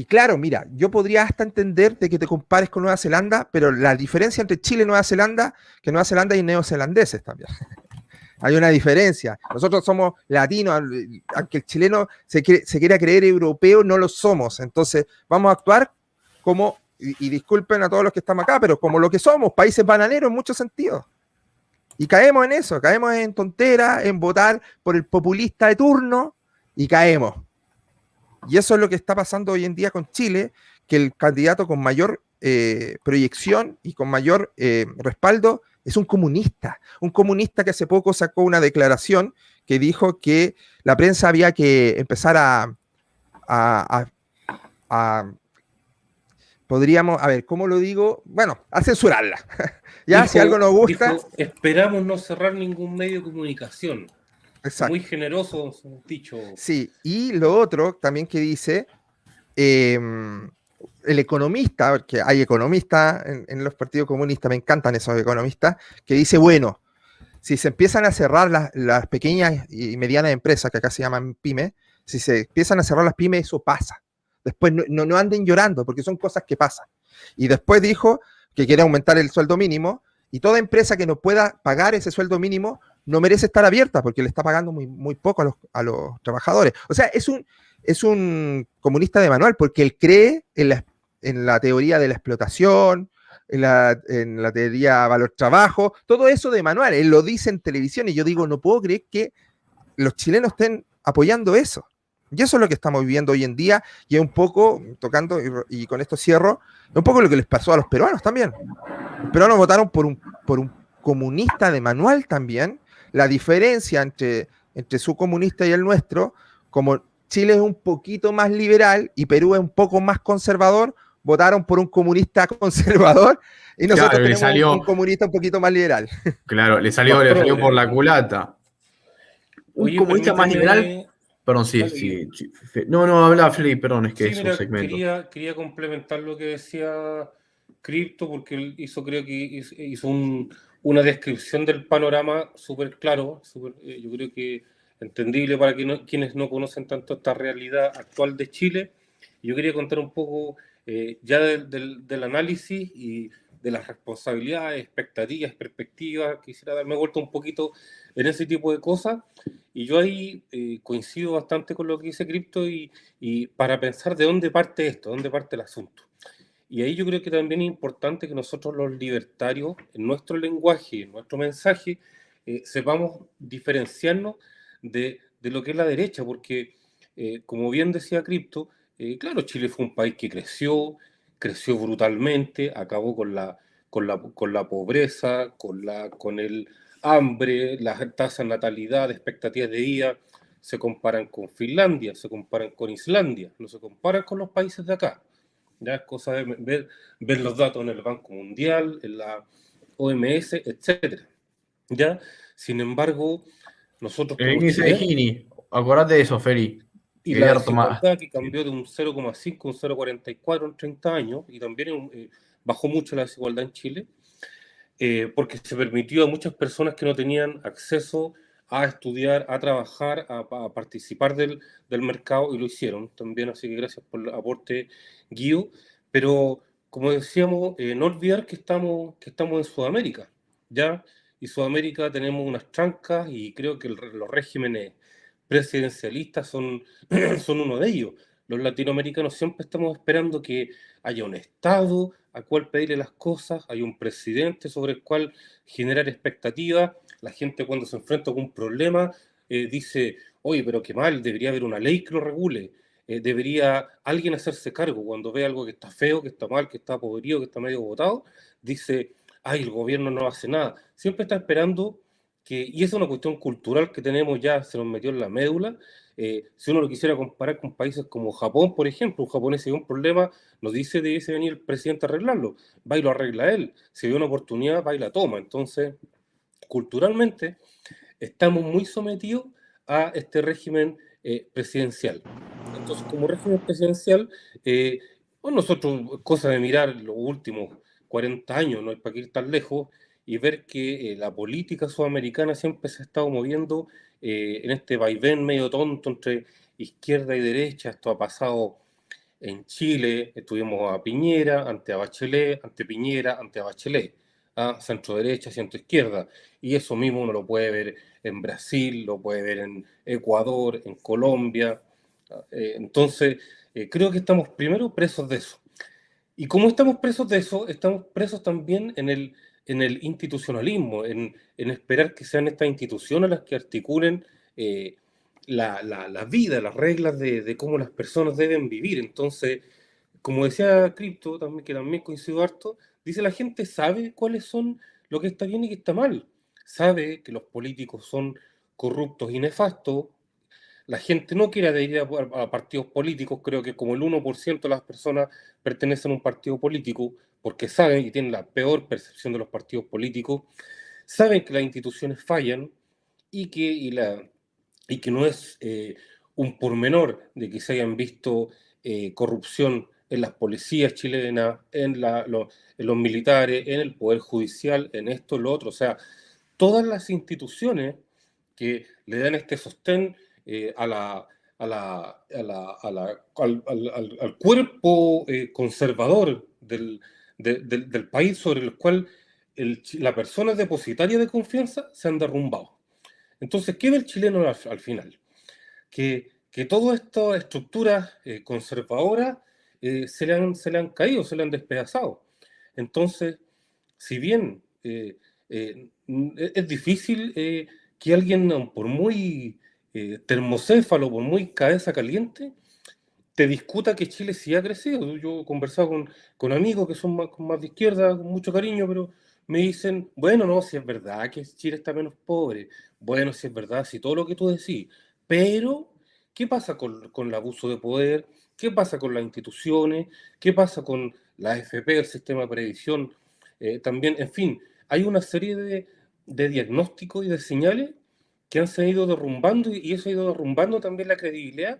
claro, mira, yo podría hasta entender de que te compares con Nueva Zelanda, pero la diferencia entre Chile y Nueva Zelanda, que en Nueva Zelanda hay neozelandeses también. Hay una diferencia. Nosotros somos latinos, aunque el chileno se quiera creer europeo, no lo somos. Entonces, vamos a actuar como, y disculpen a todos los que estamos acá, pero como lo que somos, países bananeros en muchos sentidos. Y caemos en eso, caemos en tonteras, en votar por el populista de turno, y caemos. Y eso es lo que está pasando hoy en día con Chile, que el candidato con mayor proyección y con mayor respaldo es un comunista que hace poco sacó una declaración que dijo que la prensa había que empezar podríamos, a ver, ¿cómo lo digo? Bueno, a censurarla. Ya, Dijo, si algo nos gusta... dijo, esperamos no cerrar ningún medio de comunicación. Exacto. Muy generoso dicho. Sí, y lo otro también que dice el economista, porque hay economistas en los partidos comunistas, me encantan esos economistas, que dice, bueno, si se empiezan a cerrar las pequeñas y medianas empresas, que acá se llaman pymes, si se empiezan a cerrar las pymes, eso pasa. Después no anden llorando, porque son cosas que pasan. Y después dijo que quiere aumentar el sueldo mínimo, y toda empresa que no pueda pagar ese sueldo mínimo no merece estar abierta, porque le está pagando muy poco a los trabajadores. O sea, es un comunista de manual, porque él cree en la teoría de la explotación, en la teoría valor-trabajo, todo eso de manual. Él lo dice en televisión, y yo digo, no puedo creer que los chilenos estén apoyando eso. Y eso es lo que estamos viviendo hoy en día, y es un poco, tocando, y con esto cierro, es un poco lo que les pasó a los peruanos también. Los peruanos votaron por un comunista de manual también. La diferencia entre su comunista y el nuestro, como Chile es un poquito más liberal y Perú es un poco más conservador, votaron por un comunista conservador, y nosotros Claro, tenemos un comunista un poquito más liberal. Claro, le salió por la culata. Un Oye, comunista más permíteme- liberal. Perdón, sí. Dale. No, habla Felipe, perdón, es que Sí, es mira, un segmento. quería complementar lo que decía Crypto, porque él creo que hizo una descripción del panorama súper claro, yo creo que entendible para quienes no conocen tanto esta realidad actual de Chile. Yo quería contar un poco ya del análisis y de las responsabilidades, expectativas, perspectivas. Quisiera darme vuelta un poquito en ese tipo de cosas. Y yo ahí coincido bastante con lo que dice Crypto, y para pensar de dónde parte esto, dónde parte el asunto. Y ahí yo creo que también es importante que nosotros los libertarios, en nuestro lenguaje, en nuestro mensaje, sepamos diferenciarnos de lo que es la derecha, porque como bien decía Crypto, claro, Chile fue un país que creció brutalmente, acabó con la pobreza, con el hambre, las tasas de natalidad, expectativas de vida, se comparan con Finlandia, se comparan con Islandia, no se comparan con los países de acá. Ya es cosa de ver los datos en el Banco Mundial, en la OMS, etcétera. ¿Ya? Sin embargo, nosotros El como índice de chilenos, Gini, acordate de eso, Feli. y la Quería retomar. desigualdad que cambió de un 0,5 a un 0,44 en 30 años, y también bajó mucho la desigualdad en Chile, porque se permitió a muchas personas que no tenían acceso a estudiar, a trabajar, a participar del mercado, y lo hicieron también, así que gracias por el aporte, Guido. Pero, como decíamos, no olvidar que estamos en Sudamérica, ¿ya? Y Sudamérica tenemos unas trancas, y creo que los regímenes presidencialistas son uno de ellos. Los latinoamericanos siempre estamos esperando que haya un Estado al cual pedirle las cosas, hay un presidente sobre el cual generar expectativas. La gente, cuando se enfrenta con un problema, dice, oye, pero qué mal, debería haber una ley que lo regule, debería alguien hacerse cargo. Cuando ve algo que está feo, que está mal, que está podrido, que está medio botado, dice, ay, el gobierno no hace nada. Siempre está esperando y esa es una cuestión cultural que tenemos, ya se nos metió en la médula. Si uno lo quisiera comparar con países como Japón, por ejemplo, un japonés si ve un problema, nos dice debiese venir el presidente a arreglarlo, va y lo arregla él. Si ve una oportunidad, va y la toma. Entonces, culturalmente, estamos muy sometidos a este régimen presidencial. Entonces, como régimen presidencial, bueno, nosotros, cosa de mirar los últimos 40 años, no hay para ir tan lejos, y ver que la política sudamericana siempre se ha estado moviendo en este vaivén medio tonto entre izquierda y derecha. Esto ha pasado en Chile, estuvimos a Piñera, ante a Bachelet, ante Piñera, ante a Bachelet, a centro derecha, centro izquierda, y eso mismo uno lo puede ver en Brasil, lo puede ver en Ecuador, en Colombia. Entonces, creo que estamos primero presos de eso. Y como estamos presos de eso, estamos presos también en el institucionalismo, en esperar que sean estas instituciones las que articulen la vida, las reglas de cómo las personas deben vivir. Entonces, como decía Crypto, también, que también coincido harto, dice la gente sabe cuáles son lo que está bien y que está mal. Sabe que los políticos son corruptos y nefastos. La gente no quiere adherir a partidos políticos. Creo que como el 1% de las personas pertenecen a un partido político, porque saben y tienen la peor percepción de los partidos políticos, saben que las instituciones fallan y que no es un pormenor de que se hayan visto corrupción en las policías chilenas, en los militares, en el Poder Judicial, en esto, en lo otro. O sea, todas las instituciones que le dan este sostén al cuerpo conservador del país, sobre el cual la persona es depositaria de confianza, se han derrumbado. Entonces, ¿qué ve el chileno al final? Que todas estas estructuras conservadoras se le han caído, se le han despedazado. Entonces, si bien es difícil que alguien, por muy termocéfalo, por muy cabeza caliente, te discuta que Chile sí ha crecido. Yo he conversado con amigos que son más de izquierda, con mucho cariño, pero me dicen, bueno, no, si es verdad que Chile está menos pobre, bueno, si es verdad, si todo lo que tú decís, pero ¿qué pasa con el abuso de poder? ¿Qué pasa con las instituciones? ¿Qué pasa con la AFP, el sistema de previsión? También, en fin, hay una serie de diagnósticos y de señales que han se ido derrumbando, y eso ha ido derrumbando también la credibilidad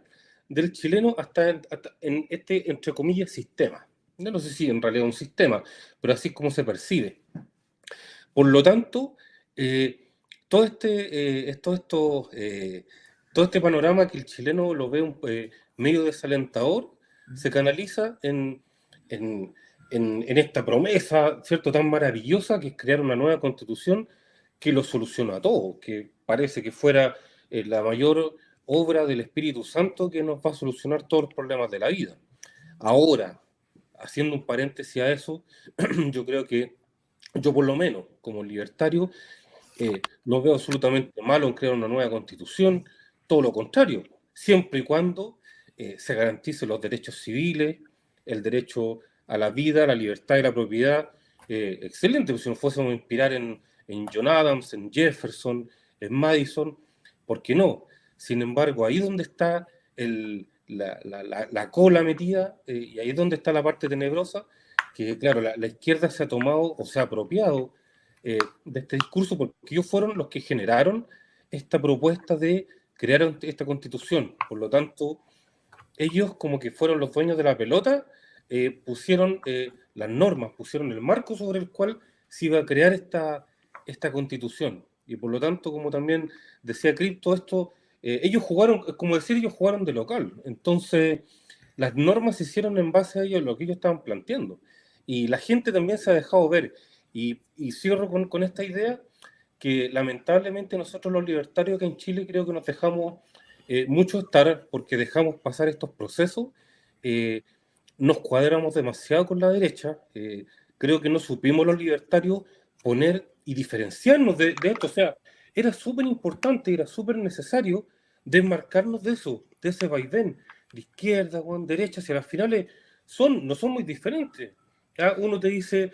del chileno hasta en este, entre comillas, sistema. Yo no sé si en realidad es un sistema, pero así es como se percibe. Por lo tanto, todo este panorama que el chileno lo ve medio desalentador, se canaliza en esta promesa, ¿cierto?, tan maravillosa, que es crear una nueva constitución que lo soluciona todo, que parece que fuera la mayor obra del Espíritu Santo que nos va a solucionar todos los problemas de la vida. Ahora, haciendo un paréntesis a eso, yo creo que yo, por lo menos, como libertario, no veo absolutamente malo en crear una nueva constitución, todo lo contrario, siempre y cuando se garanticen los derechos civiles, el derecho a la vida, a la libertad y la propiedad. Excelente, pues si nos fuésemos a inspirar en John Adams, en Jefferson, en Madison, ¿por qué no? Sin embargo, ahí donde está la cola metida, y ahí es donde está la parte tenebrosa, que claro, la izquierda se ha tomado o se ha apropiado de este discurso, porque ellos fueron los que generaron esta propuesta de crear esta constitución. Por lo tanto, ellos como que fueron los dueños de la pelota, pusieron las normas, pusieron el marco sobre el cual se iba a crear esta constitución. Y por lo tanto, como también decía Crypto, esto, ellos jugaron, como decir, ellos jugaron de local. Entonces, las normas se hicieron en base a ellos, lo que ellos estaban planteando. Y la gente también se ha dejado ver. Y cierro con esta idea, que lamentablemente nosotros los libertarios acá en Chile creo que nos dejamos mucho estar, porque dejamos pasar estos procesos, nos cuadramos demasiado con la derecha, creo que no supimos los libertarios poner y diferenciarnos de esto. O sea, era súper importante, era súper necesario desmarcarnos de eso, de ese vaivén, de izquierda o derecha, si a las finales no son muy diferentes. ¿Ya? Uno te dice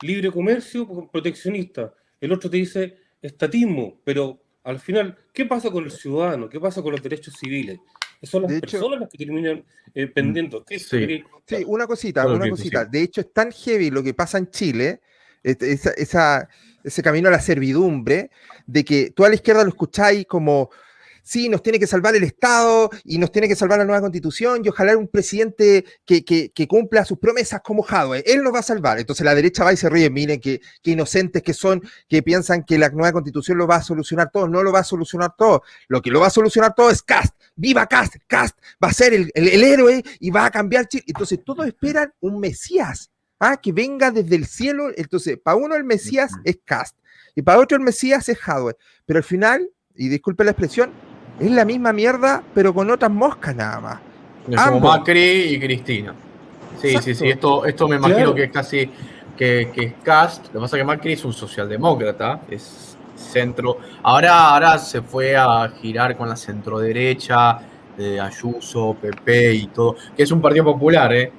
libre comercio, proteccionista, el otro te dice estatismo, pero al final, ¿qué pasa con el ciudadano? ¿Qué pasa con los derechos civiles? Son las De hecho, personas las que terminan pendiendo. Sí. sí, una cosita, Todo una bien, cosita. sí. De hecho, es tan heavy lo que pasa en Chile, ese camino a la servidumbre, de que tú a la izquierda lo escucháis como, sí, nos tiene que salvar el Estado y nos tiene que salvar la nueva constitución y ojalá un presidente que cumpla sus promesas como Jadwe, él nos va a salvar. Entonces la derecha va y se ríe, miren qué inocentes que son, que piensan que la nueva constitución lo va a solucionar todo. No lo va a solucionar todo. Lo que lo va a solucionar todo es Kast. ¡Viva Kast! Kast va a ser el héroe y va a cambiar Chile. Entonces todos esperan un Mesías, que venga desde el cielo. Entonces, para uno el Mesías es Kast y para otro el Mesías es Jadwe. Pero al final, y disculpe la expresión, es la misma mierda, pero con otras moscas nada más. Como Macri y Cristina. Sí, Exacto. sí. Esto me imagino Claro. que es casi que es Cast. Lo que pasa es que Macri es un socialdemócrata, es centro. Ahora se fue a girar con la centroderecha, Ayuso, PP y todo, que es un partido popular, ¿eh?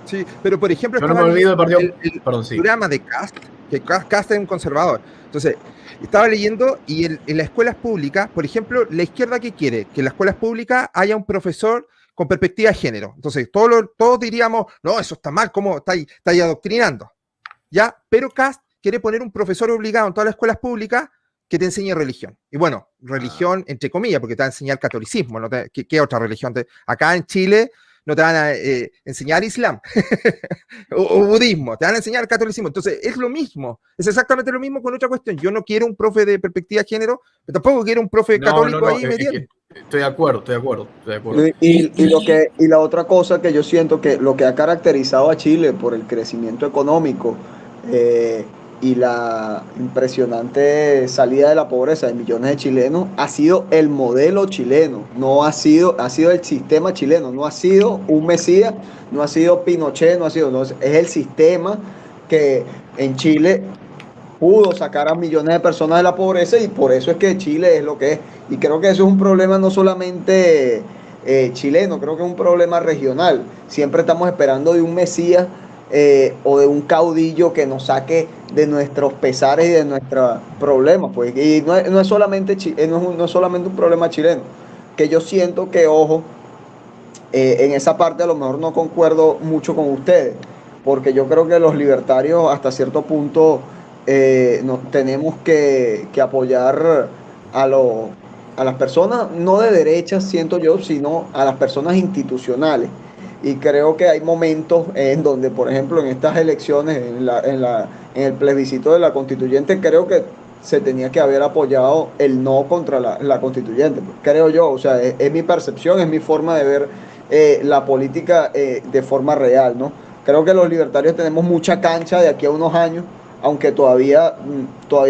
Sí, pero por ejemplo, Yo no me olvido del partido. el Perdón, sí. programa de Kast, que Kast es un conservador. Entonces, estaba leyendo y en las escuelas públicas, por ejemplo, la izquierda que quiere que en las escuelas públicas haya un profesor con perspectiva de género. Entonces, todos diríamos, no, eso está mal, ¿cómo estáis adoctrinando? ¿Ya? Pero Kast quiere poner un profesor obligado en todas las escuelas públicas que te enseñe religión. Y bueno, religión entre comillas, porque te va a enseñar catolicismo, ¿no? ¿Qué otra religión? Acá en Chile no te van a enseñar islam o budismo, te van a enseñar catolicismo. Entonces es lo mismo, es exactamente lo mismo con otra cuestión. Yo no quiero un profe de perspectiva de género, pero tampoco quiero un profe católico ahí metiendo. Estoy de acuerdo. Y la otra cosa que yo siento que lo que ha caracterizado a Chile por el crecimiento económico y la impresionante salida de la pobreza de millones de chilenos ha sido el modelo chileno, ha sido el sistema chileno, no ha sido un Mesías, no ha sido Pinochet, es el sistema que en Chile pudo sacar a millones de personas de la pobreza y por eso es que Chile es lo que es. Y creo que eso es un problema no solamente chileno, creo que es un problema regional. Siempre estamos esperando de un Mesías o de un caudillo que nos saque de nuestros pesares y de nuestros problemas. Pues. Y no es solamente un problema chileno, que yo siento que, ojo, en esa parte a lo mejor no concuerdo mucho con ustedes, porque yo creo que los libertarios hasta cierto punto tenemos que apoyar a las personas, no de derecha, siento yo, sino a las personas institucionales. Y creo que hay momentos en donde, por ejemplo, en estas elecciones, en el plebiscito de la constituyente, creo que se tenía que haber apoyado el no contra la constituyente. Creo yo, o sea, es mi percepción, es mi forma de ver la política de forma real, ¿no? Creo que los libertarios tenemos mucha cancha de aquí a unos años, aunque todavía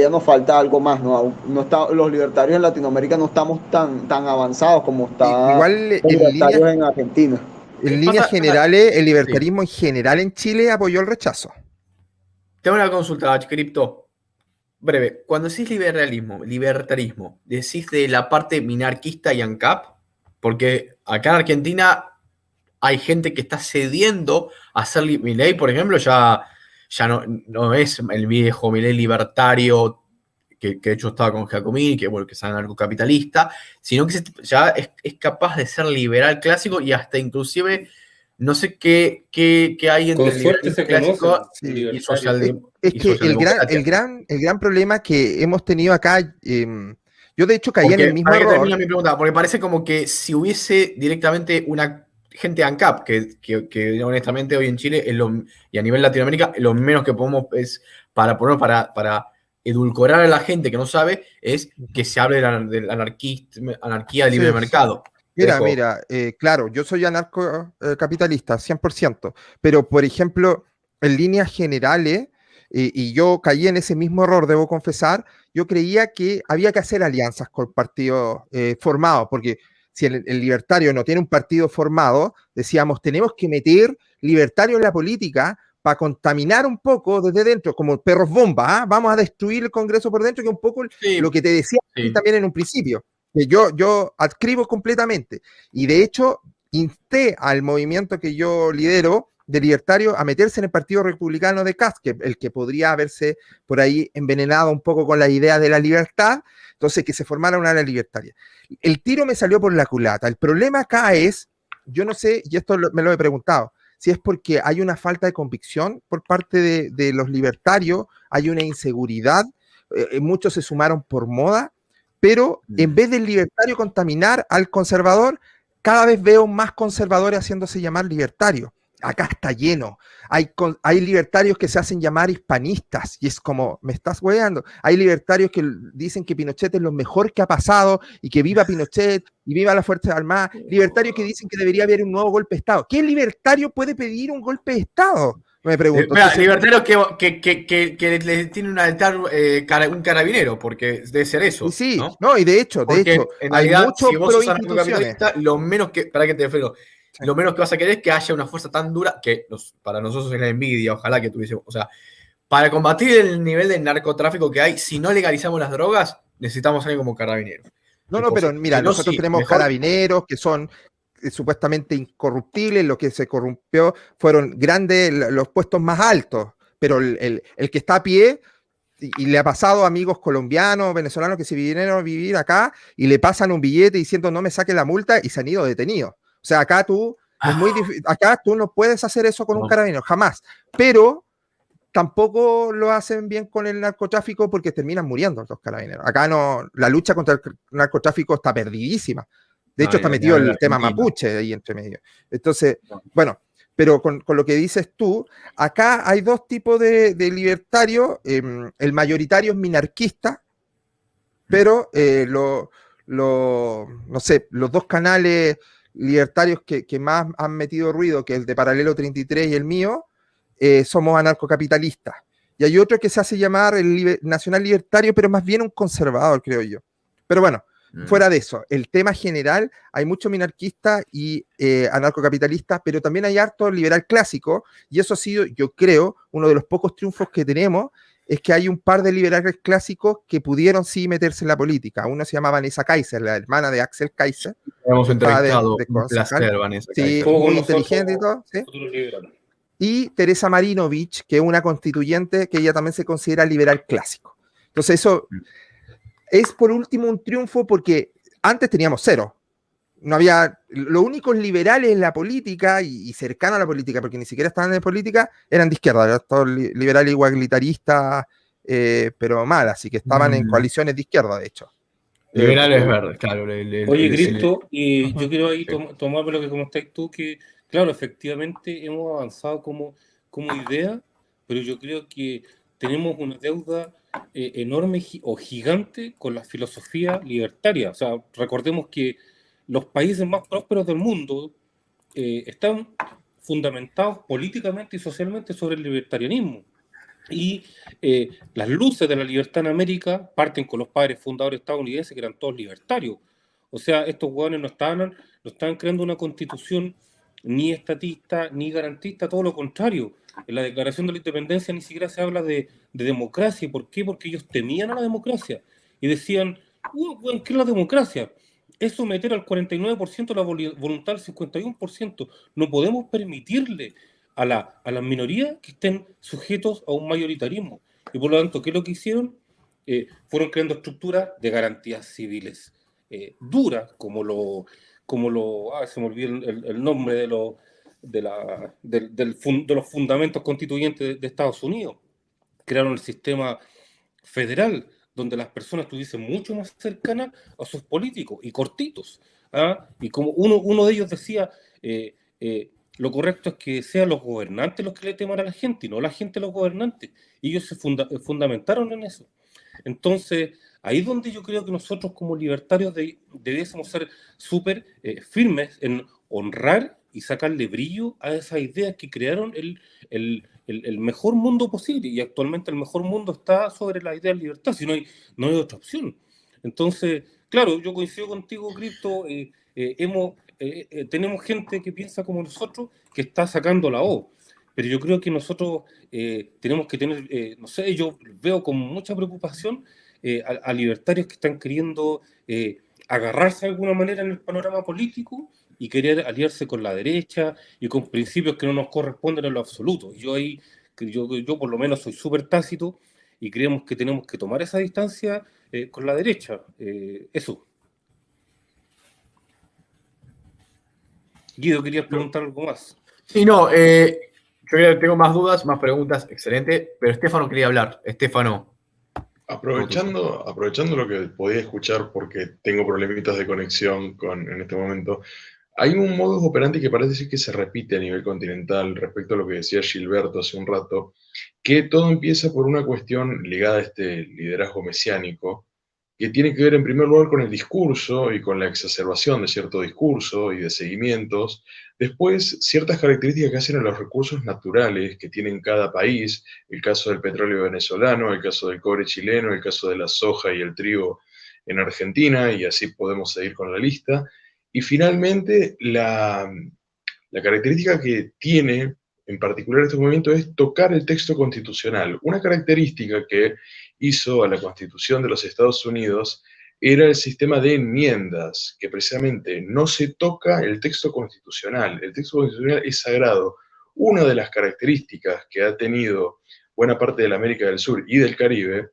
nos falta algo más, ¿no? Los libertarios en Latinoamérica no estamos tan avanzados como están los libertarios en Argentina. En líneas generales, el libertarismo en general en Chile apoyó el rechazo. Tengo una consulta, Crypto. Breve. Cuando decís libertarismo, ¿decís de la parte minarquista y ANCAP? Porque acá en Argentina hay gente que está cediendo a ser Milei, por ejemplo, ya no es el viejo Milei libertario de hecho estaba con Jacomini, que bueno, que es anarcocapitalista, sino que ya es capaz de ser liberal clásico y hasta inclusive no sé qué hay entre Con el suerte liberalismo se clásico conocen, Sí. y libertarios. Es y que socialdemocracia. el gran problema que hemos tenido acá, yo de hecho caí en el mismo Para que error. termine mi pregunta, porque parece como que si hubiese directamente una gente ANCAP, que honestamente hoy en Chile y a nivel Latinoamérica, lo menos que podemos es, para edulcorar a la gente que no sabe, es que se hable de la anarquía de libre Sí, sí. mercado. Mira, claro, yo soy anarcocapitalista, 100%, pero por ejemplo, en líneas generales, y yo caí en ese mismo error, debo confesar, yo creía que había que hacer alianzas con partidos formados, porque si el libertario no tiene un partido formado, decíamos, tenemos que meter libertario en la política para contaminar un poco desde dentro, como perros bomba, ¿ah? Vamos a destruir el Congreso por dentro, que es un poco Sí, lo que te decía sí. también en un principio que yo adscribo completamente. Y de hecho, insté al movimiento que yo lidero de libertario a meterse en el Partido Republicano de Kast, que el que podría haberse por ahí envenenado un poco con la idea de la libertad, entonces que se formara una ala libertaria. El tiro me salió por la culata. El problema acá es, yo no sé, y esto me lo he preguntado, si es porque hay una falta de convicción por parte de los libertarios, hay una inseguridad, muchos se sumaron por moda, pero en vez del libertario contaminar al conservador, cada vez veo más conservadores haciéndose llamar libertarios. Acá está lleno. Hay libertarios que se hacen llamar hispanistas y es como, me estás hueando. Hay libertarios que dicen que Pinochet es lo mejor que ha pasado y que viva Pinochet y viva las Fuerzas Armadas. Libertarios que dicen que debería haber un nuevo golpe de Estado. ¿Qué libertario puede pedir un golpe de Estado? Me pregunto. Mira, Entonces, libertarios que le tiene un altar un carabinero, porque debe ser eso, sí, ¿no? no, y de hecho, Porque en hay realidad, muchos si vos pro sos instituciones. anarcocapitalista, lo menos que, para que te freno, Sí. lo menos que vas a querer es que haya una fuerza tan dura que para nosotros es la envidia, ojalá que tuviésemos, o sea, para combatir el nivel de narcotráfico que hay, si no legalizamos las drogas, necesitamos alguien como carabineros. No, pero mira, Si no, nosotros sí, tenemos mejor. carabineros que son supuestamente incorruptibles, lo que se corrompió fueron grandes los puestos más altos, pero el que está a pie, y le ha pasado a amigos colombianos, venezolanos que se vinieron a vivir acá y le pasan un billete diciendo no me saque la multa y se han ido detenidos. O sea, acá tú, es muy difícil, acá tú no puedes hacer eso con un carabinero, jamás, pero tampoco lo hacen bien con el narcotráfico porque terminan muriendo los carabineros. Acá no, la lucha contra el narcotráfico está perdidísima. De hecho, está metido el tema mapuche ahí entre medio. Entonces, bueno, pero con lo que dices tú, acá hay dos tipos de libertarios. El mayoritario es minarquista, pero no sé, los dos canales libertarios que más han metido ruido, que el de Paralelo 33 y el mío, somos anarcocapitalistas. Y hay otro que se hace llamar el nacional libertario, pero más bien un conservador, creo yo. Pero bueno, fuera de eso, el tema general, hay mucho minarquista y anarcocapitalista, pero también hay harto liberal clásico, y eso ha sido, yo creo, uno de los pocos triunfos que tenemos, es que hay un par de liberales clásicos que pudieron sí meterse en la política. Uno se llama Vanessa Kaiser, la hermana de Axel Kaiser. Hemos entrevistado, de un placer, Vanessa sí, Kaiser. muy inteligente y todo. ¿Sí? Y Teresa Marinovich, que es una constituyente que ella también se considera liberal clásico. Entonces eso es por último un triunfo porque antes teníamos cero. No había, los únicos liberales en la política y cercanos a la política, porque ni siquiera estaban en política, eran de izquierda, eran todos liberales igualitaristas, pero mal, así que estaban en coaliciones de izquierda, de hecho. Liberales verdes, claro. Oye, Cristo, y yo quiero ahí tomar lo que comentáis tú, que claro, efectivamente hemos avanzado como idea, pero yo creo que tenemos una deuda enorme o gigante con la filosofía libertaria. O sea, recordemos que los países más prósperos del mundo están fundamentados políticamente y socialmente sobre el libertarianismo. Y las luces de la libertad en América parten con los padres fundadores estadounidenses que eran todos libertarios. O sea, estos hueones no estaban creando una constitución ni estatista ni garantista, todo lo contrario. En la Declaración de la Independencia ni siquiera se habla de democracia. ¿Por qué? Porque ellos temían a la democracia y decían, ¿qué es la democracia? Es someter al 49% la voluntad al 51%. No podemos permitirle a las minorías que estén sujetos a un mayoritarismo. Y por lo tanto, ¿qué es lo que hicieron? fueron creando estructuras de garantías civiles duras, se me olvidó el nombre de los fundamentos constituyentes de Estados Unidos. Crearon el sistema federal, donde las personas estuviesen mucho más cercanas a sus políticos y cortitos. Y como uno de ellos decía, lo correcto es que sean los gobernantes los que le teman a la gente y no la gente a los gobernantes. Y ellos se fundamentaron en eso. Entonces, ahí es donde yo creo que nosotros como libertarios debiésemos ser súper firmes en honrar y sacarle brillo a esas ideas que crearon el mejor mundo posible. Y actualmente el mejor mundo está sobre la idea de libertad, si no hay otra opción. Entonces, claro, yo coincido contigo, Cristo, tenemos gente que piensa como nosotros, que está sacando la O. Pero yo creo que nosotros tenemos que tener, no sé, yo veo con mucha preocupación a libertarios que están queriendo agarrarse de alguna manera en el panorama político y querer aliarse con la derecha y con principios que no nos corresponden en lo absoluto. Yo por lo menos soy súper tácito y creemos que tenemos que tomar esa distancia con la derecha. Eso. Guido, ¿querías preguntar algo más? Sí, no, yo tengo más dudas, más preguntas, excelente, pero Estefano quería hablar. Estefano. Aprovechando lo que podía escuchar, porque tengo problemitas de conexión en este momento, hay un modus operandi que parece que se repite a nivel continental respecto a lo que decía Gilberto hace un rato, que todo empieza por una cuestión ligada a este liderazgo mesiánico, que tiene que ver en primer lugar con el discurso y con la exacerbación de cierto discurso y de seguimientos. Después, ciertas características que hacen a los recursos naturales que tienen cada país, el caso del petróleo venezolano, el caso del cobre chileno, el caso de la soja y el trigo en Argentina, y así podemos seguir con la lista. Y finalmente, la característica que tiene en particular este movimiento es tocar el texto constitucional. Una característica que hizo a la Constitución de los Estados Unidos era el sistema de enmiendas, que precisamente no se toca el texto constitucional. El texto constitucional es sagrado. Una de las características que ha tenido buena parte de la América del Sur y del Caribe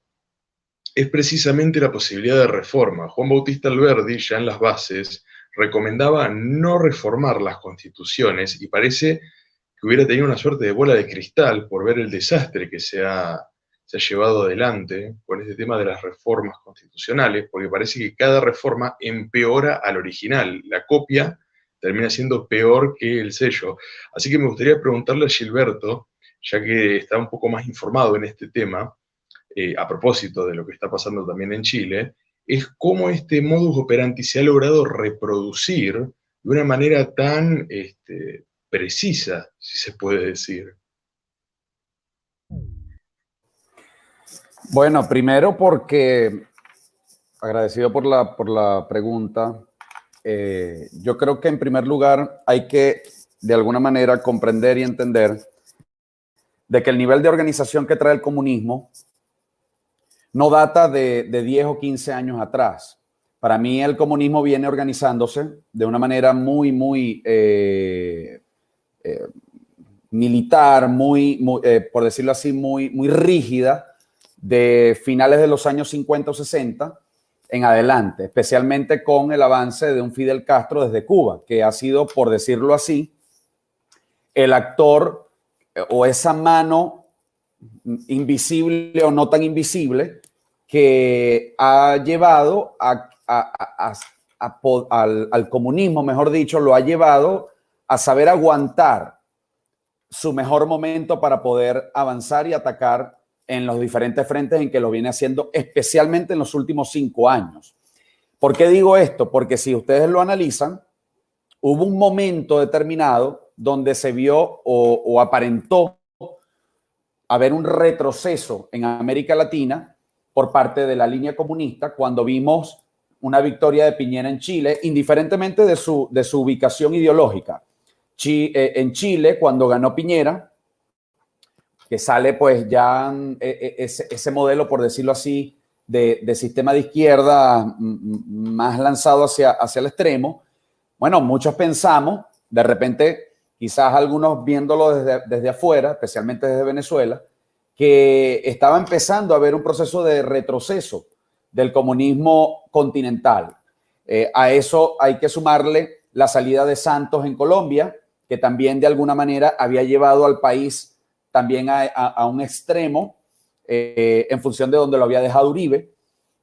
es precisamente la posibilidad de reforma. Juan Bautista Alberdi, ya en las bases, recomendaba no reformar las constituciones y parece que hubiera tenido una suerte de bola de cristal por ver el desastre que se ha llevado adelante con este tema de las reformas constitucionales, porque parece que cada reforma empeora al original. La copia termina siendo peor que el sello. Así que me gustaría preguntarle a Gilberto, ya que está un poco más informado en este tema, a propósito de lo que está pasando también en Chile, es cómo este modus operandi se ha logrado reproducir de una manera tan precisa, si se puede decir. Bueno, primero porque, agradecido por la pregunta, yo creo que en primer lugar hay que de alguna manera comprender y entender de que el nivel de organización que trae el comunismo no data de 10 o 15 años atrás. Para mí el comunismo viene organizándose de una manera muy militar, por decirlo así, muy rígida, de finales de los años 50 o 60 en adelante, especialmente con el avance de un Fidel Castro desde Cuba, que ha sido, por decirlo así, el actor o esa mano invisible o no tan invisible que ha llevado al comunismo, mejor dicho, lo ha llevado a saber aguantar su mejor momento para poder avanzar y atacar en los diferentes frentes en que lo viene haciendo, especialmente en los últimos 5 años. ¿Por qué digo esto? Porque si ustedes lo analizan, hubo un momento determinado donde se vio o aparentó haber un retroceso en América Latina por parte de la línea comunista cuando vimos una victoria de Piñera en Chile, indiferentemente de su ubicación ideológica. En Chile, cuando ganó Piñera, que sale pues ya ese modelo, por decirlo así, de sistema de izquierda más lanzado hacia el extremo, bueno, muchos pensamos, de repente, quizás algunos viéndolo desde afuera, especialmente desde Venezuela, que estaba empezando a haber un proceso de retroceso del comunismo continental. A eso hay que sumarle la salida de Santos en Colombia, que también de alguna manera había llevado al país también a un extremo en función de donde lo había dejado Uribe,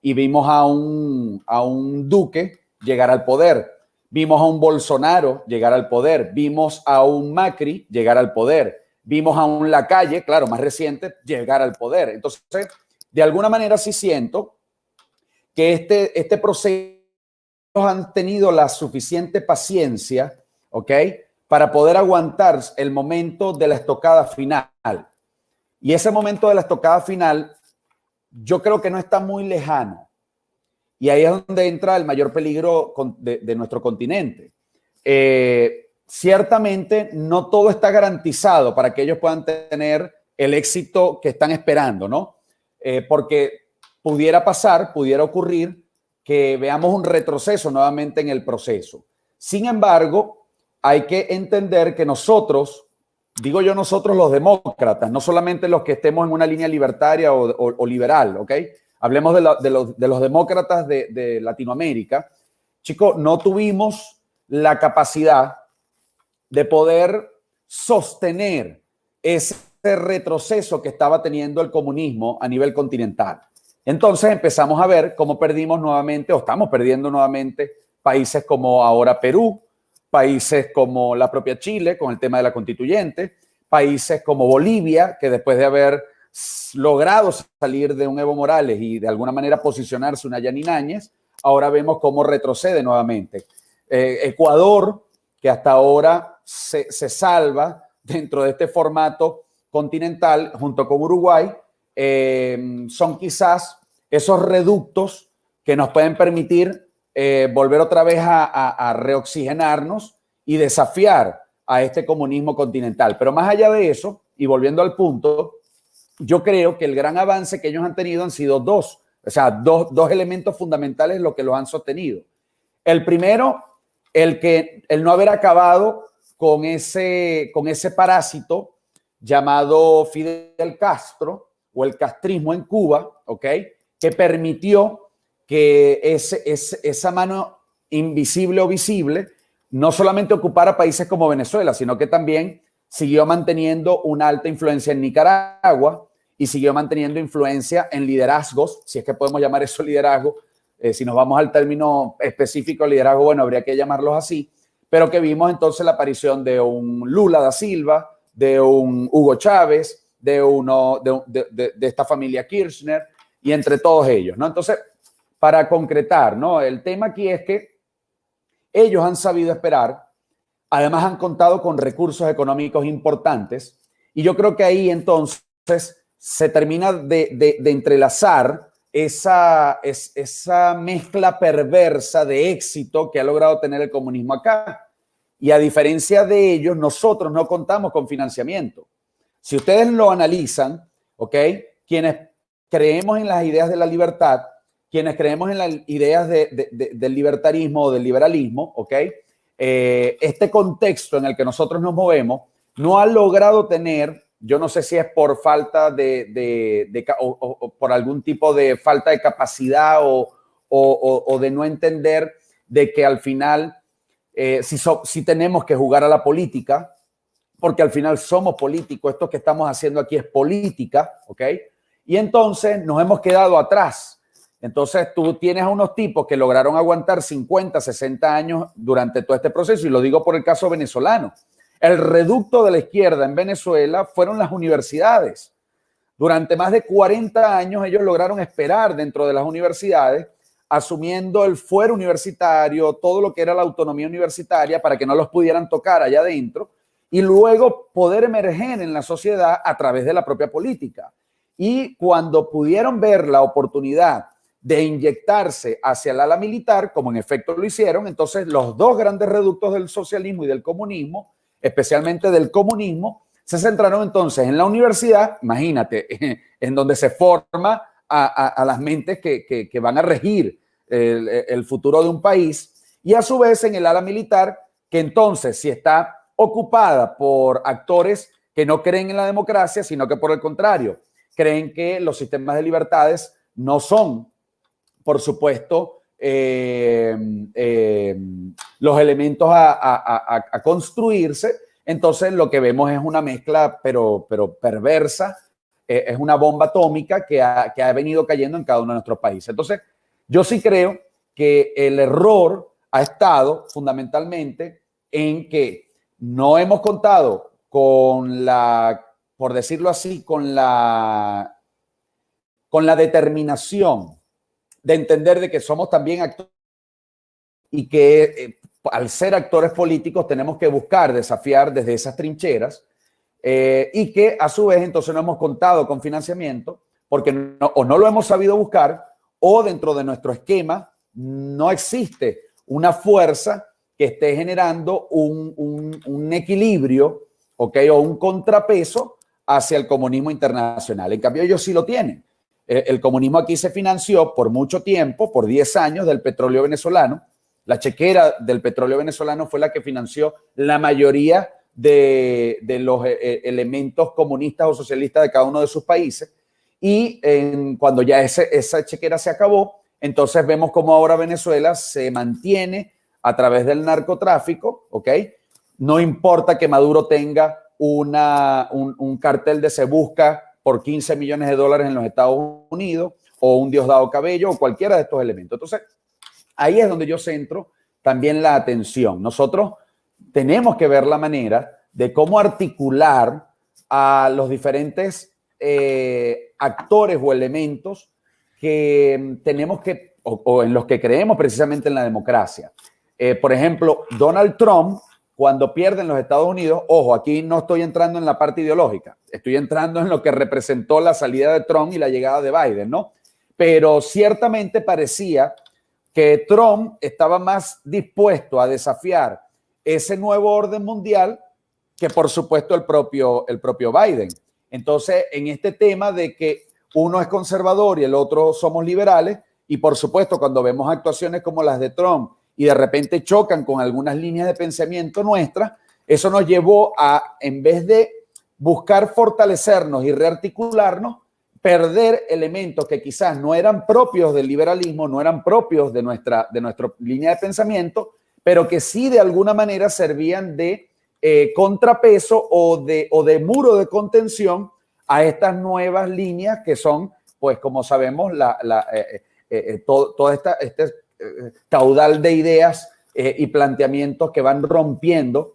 y vimos a un Duque llegar al poder, vimos a un Bolsonaro llegar al poder, vimos a un Macri llegar al poder, vimos a un Lacalle, claro, más reciente, llegar al poder. Entonces, de alguna manera sí siento que este proceso han tenido la suficiente paciencia, ¿ok?, para poder aguantar el momento de la estocada final. Y ese momento de la estocada final, yo creo que no está muy lejano. Y ahí es donde entra el mayor peligro de nuestro continente. Ciertamente no todo está garantizado para que ellos puedan tener el éxito que están esperando, ¿no? Porque pudiera pasar, pudiera ocurrir que veamos un retroceso nuevamente en el proceso. Sin embargo, hay que entender que nosotros, digo yo nosotros los demócratas, no solamente los que estemos en una línea libertaria o liberal, ¿ok? Hablemos de los demócratas de Latinoamérica. Chicos, no tuvimos la capacidad de poder sostener ese retroceso que estaba teniendo el comunismo a nivel continental. Entonces empezamos a ver cómo perdimos nuevamente, o estamos perdiendo nuevamente, países como ahora Perú, países como la propia Chile con el tema de la constituyente, países como Bolivia, que después de haber logrado salir de un Evo Morales y de alguna manera posicionarse una Yanine Áñez, ahora vemos cómo retrocede nuevamente. Ecuador, que hasta ahora se salva dentro de este formato continental junto con Uruguay, son quizás esos reductos que nos pueden permitir volver otra vez a reoxigenarnos y desafiar a este comunismo continental. Pero más allá de eso, y volviendo al punto, yo creo que el gran avance que ellos han tenido han sido dos elementos fundamentales lo que los han sostenido. El primero, el no haber acabado con ese parásito llamado Fidel Castro o el castrismo en Cuba, ¿ok?, que permitió que esa mano invisible o visible no solamente ocupara países como Venezuela, sino que también siguió manteniendo una alta influencia en Nicaragua y siguió manteniendo influencia en liderazgos, si es que podemos llamar eso liderazgo. Si nos vamos al término específico liderazgo, bueno, habría que llamarlos así, pero que vimos entonces la aparición de un Lula da Silva, de un Hugo Chávez, de esta familia Kirchner y entre todos ellos, ¿no? Entonces, para concretar, ¿no?, el tema aquí es que ellos han sabido esperar, además han contado con recursos económicos importantes, y yo creo que ahí entonces se termina de entrelazar esa mezcla perversa de éxito que ha logrado tener el comunismo acá. Y a diferencia de ellos, nosotros no contamos con financiamiento. Si ustedes lo analizan, ¿ok?, quienes creemos en las ideas de la libertad, quienes creemos en las ideas del libertarismo o del liberalismo, ¿ok?, este contexto en el que nosotros nos movemos no ha logrado tener, yo no sé si es por falta o por algún tipo de falta de capacidad o de no entender de que al final si tenemos que jugar a la política, porque al final somos políticos, esto que estamos haciendo aquí es política, ¿ok? Y entonces nos hemos quedado atrás. Entonces tú tienes a unos tipos que lograron aguantar 50, 60 años durante todo este proceso, y lo digo por el caso venezolano. El reducto de la izquierda en Venezuela fueron las universidades. Durante más de 40 años ellos lograron esperar dentro de las universidades, asumiendo el fuero universitario, todo lo que era la autonomía universitaria para que no los pudieran tocar allá adentro, y luego poder emerger en la sociedad a través de la propia política. Y cuando pudieron ver la oportunidad de inyectarse hacia el ala militar, como en efecto lo hicieron, entonces los dos grandes reductos del socialismo y del comunismo, especialmente del comunismo, se centraron entonces en la universidad, imagínate, en donde se forma a las mentes que van a regir el futuro de un país, y a su vez en el ala militar, que entonces si está ocupada por actores que no creen en la democracia, sino que por el contrario, creen que los sistemas de libertades no son, por supuesto, los elementos a construirse. Entonces lo que vemos es una mezcla, pero perversa, es una bomba atómica que ha venido cayendo en cada uno de nuestros países. Entonces yo sí creo que el error ha estado fundamentalmente en que no hemos contado con por decirlo así, con la determinación de entender de que somos también actores y que al ser actores políticos tenemos que buscar desafiar desde esas trincheras, y que a su vez entonces no hemos contado con financiamiento porque o no lo hemos sabido buscar, o dentro de nuestro esquema no existe una fuerza que esté generando un equilibrio, ¿ok? O un contrapeso hacia el comunismo internacional. En cambio, ellos sí lo tienen. El comunismo aquí se financió por mucho tiempo, por 10 años, del petróleo venezolano. La chequera del petróleo venezolano fue la que financió la mayoría de los elementos comunistas o socialistas de cada uno de sus países. Y cuando ya esa chequera se acabó, entonces vemos cómo ahora Venezuela se mantiene a través del narcotráfico, ¿ok? No importa que Maduro tenga un cartel de Se Busca por 15 millones de dólares en los Estados Unidos, o un Diosdado Cabello, o cualquiera de estos elementos. Entonces, ahí es donde yo centro también la atención. Nosotros tenemos que ver la manera de cómo articular a los diferentes actores o elementos que tenemos que, o en los que creemos precisamente en la democracia. Por ejemplo, Donald Trump, cuando pierde en los Estados Unidos, ojo, aquí no estoy entrando en la parte ideológica, estoy entrando en lo que representó la salida de Trump y la llegada de Biden, ¿no? Pero ciertamente parecía que Trump estaba más dispuesto a desafiar ese nuevo orden mundial que, por supuesto, el propio Biden. Entonces, en este tema de que uno es conservador y el otro somos liberales, y por supuesto, cuando vemos actuaciones como las de Trump y de repente chocan con algunas líneas de pensamiento nuestras, eso nos llevó a, en vez de buscar fortalecernos y rearticularnos, perder elementos que quizás no eran propios del liberalismo, no eran propios de nuestra línea de pensamiento, pero que sí de alguna manera servían de contrapeso o de muro de contención a estas nuevas líneas que son, pues como sabemos, todo este caudal de ideas y planteamientos que van rompiendo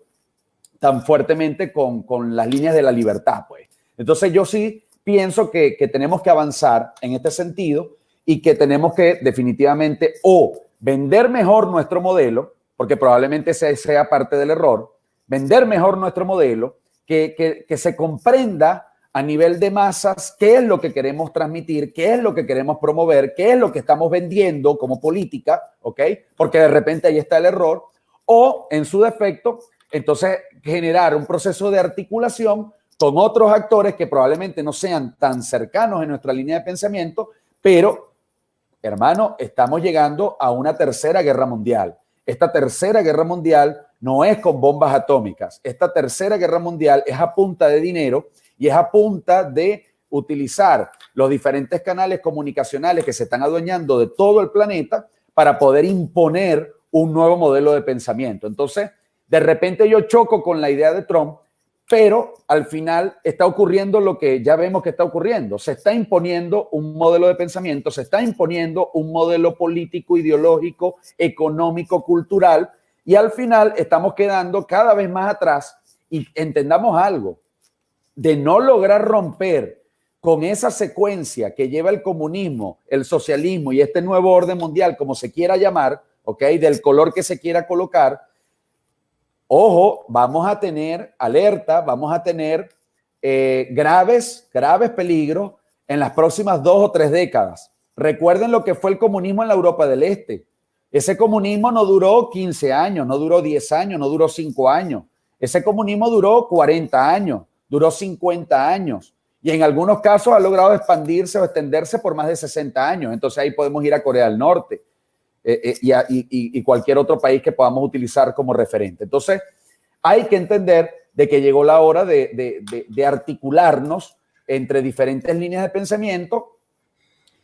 tan fuertemente con las líneas de la libertad, pues. Entonces yo sí pienso que tenemos que avanzar en este sentido y que tenemos que definitivamente o vender mejor nuestro modelo, porque probablemente ese sea parte del error, vender mejor nuestro modelo, que se comprenda a nivel de masas qué es lo que queremos transmitir, qué es lo que queremos promover, qué es lo que estamos vendiendo como política, ¿ok? Porque de repente ahí está el error, o en su defecto, entonces generar un proceso de articulación con otros actores que probablemente no sean tan cercanos en nuestra línea de pensamiento, pero, hermano, estamos llegando a una tercera guerra mundial. Esta tercera guerra mundial no es con bombas atómicas. Esta tercera guerra mundial es a punta de dinero y es a punta de utilizar los diferentes canales comunicacionales que se están adueñando de todo el planeta para poder imponer un nuevo modelo de pensamiento. Entonces, de repente yo choco con la idea de Trump, pero al final está ocurriendo lo que ya vemos que está ocurriendo. Se está imponiendo un modelo de pensamiento, se está imponiendo un modelo político, ideológico, económico, cultural, y al final estamos quedando cada vez más atrás. Y entendamos algo, de no lograr romper con esa secuencia que lleva el comunismo, el socialismo y este nuevo orden mundial, como se quiera llamar, ¿ok? Del color que se quiera colocar, ojo, vamos a tener alerta, vamos a tener graves peligros en las próximas 2 o 3 décadas. Recuerden lo que fue el comunismo en la Europa del Este. Ese comunismo no duró 15 años, no duró 10 años, no duró 5 años. Ese comunismo duró 40 años, duró 50 años. Y en algunos casos ha logrado expandirse o extenderse por más de 60 años. Entonces ahí podemos ir a Corea del Norte. Y cualquier otro país que podamos utilizar como referente. Entonces, hay que entender de que llegó la hora de articularnos entre diferentes líneas de pensamiento,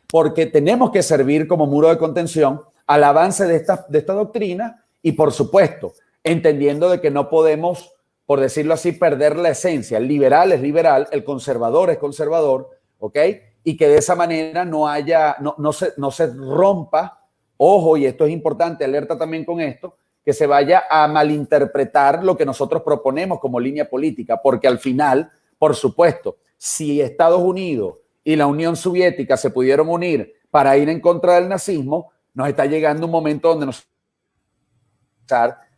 porque tenemos que servir como muro de contención al avance de esta doctrina y, por supuesto, entendiendo de que no podemos, por decirlo así, perder la esencia. El liberal es liberal, el conservador es conservador, ¿ok? Y que de esa manera no se rompa, ojo, y esto es importante, alerta también con esto, que se vaya a malinterpretar lo que nosotros proponemos como línea política, porque al final, por supuesto, si Estados Unidos y la Unión Soviética se pudieron unir para ir en contra del nazismo, nos está llegando un momento donde nos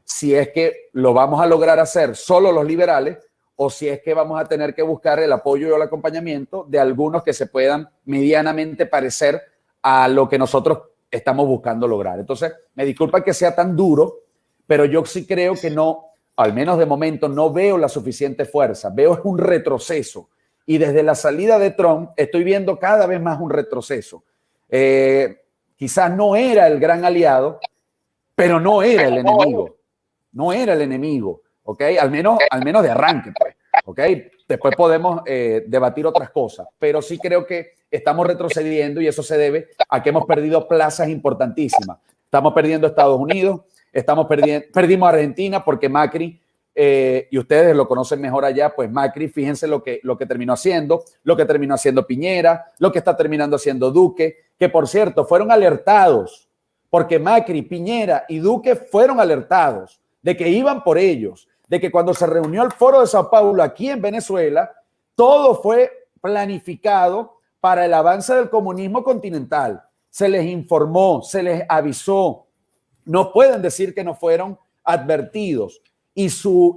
si es que lo vamos a lograr hacer solo los liberales o si es que vamos a tener que buscar el apoyo y el acompañamiento de algunos que se puedan medianamente parecer a lo que nosotros estamos buscando lograr. Entonces, me disculpa que sea tan duro, pero yo sí creo que no, al menos de momento, no veo la suficiente fuerza. Veo un retroceso. Y desde la salida de Trump estoy viendo cada vez más un retroceso. Quizás no era el gran aliado, pero no era el enemigo. No era el enemigo, ¿ok? Al menos de arranque, pues, ¿ok? Después podemos debatir otras cosas, pero sí creo que estamos retrocediendo y eso se debe a que hemos perdido plazas importantísimas. Estamos perdiendo Estados Unidos, perdimos Argentina porque Macri, y ustedes lo conocen mejor allá, pues Macri, fíjense lo que terminó haciendo Piñera, lo que está terminando haciendo Duque, que por cierto fueron alertados, porque Macri, Piñera y Duque fueron alertados de que iban por ellos, de que cuando se reunió el Foro de Sao Paulo aquí en Venezuela, todo fue planificado para el avance del comunismo continental. Se les informó, se les avisó. No pueden decir que no fueron advertidos. Y su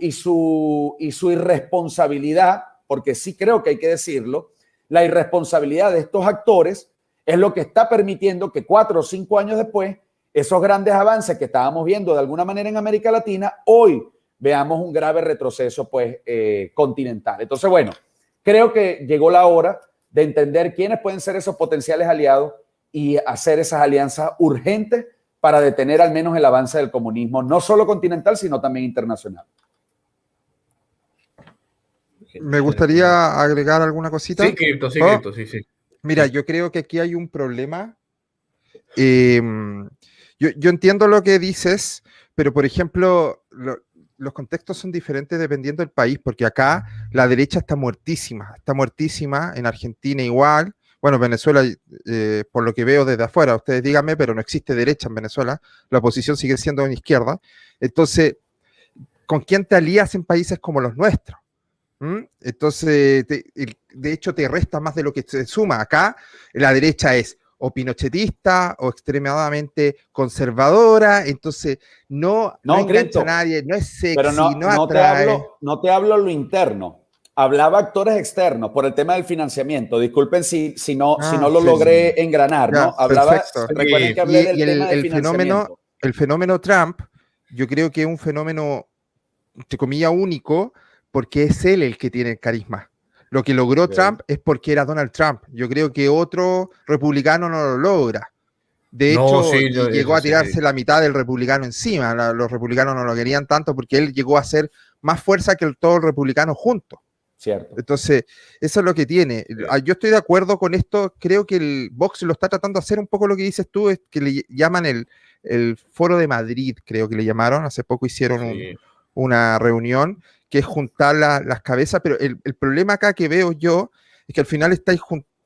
irresponsabilidad, porque sí creo que hay que decirlo, la irresponsabilidad de estos actores es lo que está permitiendo que 4 o 5 años después, esos grandes avances que estábamos viendo de alguna manera en América Latina, hoy veamos un grave retroceso pues, continental. Entonces, bueno, creo que llegó la hora de entender quiénes pueden ser esos potenciales aliados y hacer esas alianzas urgentes para detener al menos el avance del comunismo, no solo continental, sino también internacional. Me gustaría agregar alguna cosita. Sí, Crypto, sí. Mira, yo creo que aquí hay un problema. Yo entiendo lo que dices, pero por ejemplo, los contextos son diferentes dependiendo del país, porque acá la derecha está muertísima, en Argentina igual. Bueno, Venezuela, por lo que veo desde afuera, ustedes díganme, pero no existe derecha en Venezuela, la oposición sigue siendo en izquierda. Entonces, ¿con quién te alías en países como los nuestros? Entonces, de hecho, te resta más de lo que te suma. Acá, la derecha es o pinochetista o extremadamente conservadora, entonces no engancha a nadie, no es sexy, pero no atrae. No te hablo lo interno. Hablaba actores externos por el tema del financiamiento. Disculpen si no lo logré engranar, ya, ¿no? Hablaba, perfecto. recuerden que hablé del tema del financiamiento. El fenómeno Trump, yo creo que es un fenómeno, entre comillas, único, porque es él el que tiene el carisma. Lo que logró Trump es porque era Donald Trump. Yo creo que otro republicano no lo logra. De hecho, llegó a tirarse la mitad del republicano encima. Los republicanos no lo querían tanto porque él llegó a ser más fuerza que todos los republicanos juntos. Cierto. Entonces, eso es lo que tiene. Yo estoy de acuerdo con esto. Creo que el Vox lo está tratando de hacer un poco lo que dices tú, es que le llaman el Foro de Madrid, creo que le llamaron. Hace poco hicieron una reunión que es juntar las cabezas, pero el problema acá que veo yo es que al final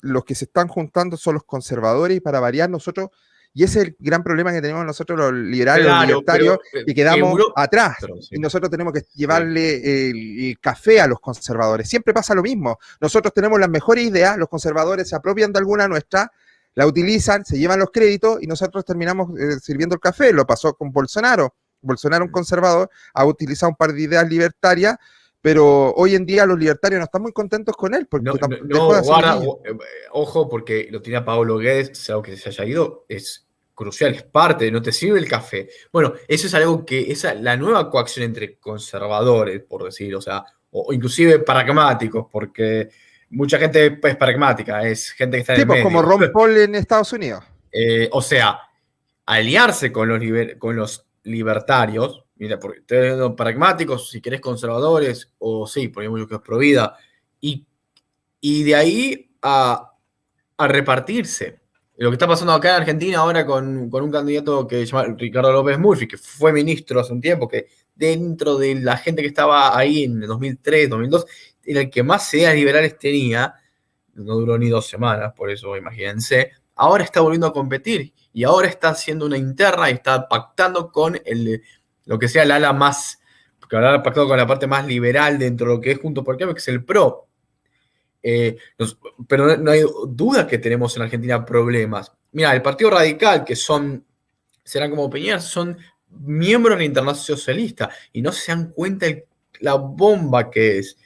los que se están juntando son los conservadores y para variar nosotros, y ese es el gran problema que tenemos nosotros los liberales, los libertarios, y quedamos atrás, y nosotros tenemos que llevarle el café a los conservadores. Siempre pasa lo mismo, nosotros tenemos las mejores ideas, los conservadores se apropian de alguna nuestra, la utilizan, se llevan los créditos y nosotros terminamos sirviendo el café. Lo pasó con Bolsonaro. Bolsonaro, un conservador, ha utilizado un par de ideas libertarias, pero hoy en día los libertarios no están muy contentos con él. Porque ojo, porque lo tiene Pablo Guedes, sea que se haya ido, es crucial, es parte, no te sirve el café. Bueno, eso es algo que, la nueva coacción entre conservadores, por decir, o inclusive pragmáticos, porque mucha gente es pragmática, es gente que está en el medio. Como Ron Paul en Estados Unidos. Aliarse con los libertarios, mira, porque ustedes pragmáticos, si querés conservadores, o sí, por ejemplo, que es pro vida, y y de ahí a repartirse. Lo que está pasando acá en Argentina ahora con un candidato que se llama Ricardo López Murphy, que fue ministro hace un tiempo, que dentro de la gente que estaba ahí en 2003, 2002, era el que más ideas liberales tenía. No duró ni 2 semanas, por eso imagínense. Ahora está volviendo a competir y ahora está haciendo una interna y está pactando con lo que sea el ala más, porque ahora ha pactado con la parte más liberal dentro de lo que es Juntos por el Cambio, que es el PRO. Pero no hay duda que tenemos en Argentina problemas. Mira, el Partido Radical, que serán como Peña, son miembros de la Internacional Socialista y no se dan cuenta la bomba que es.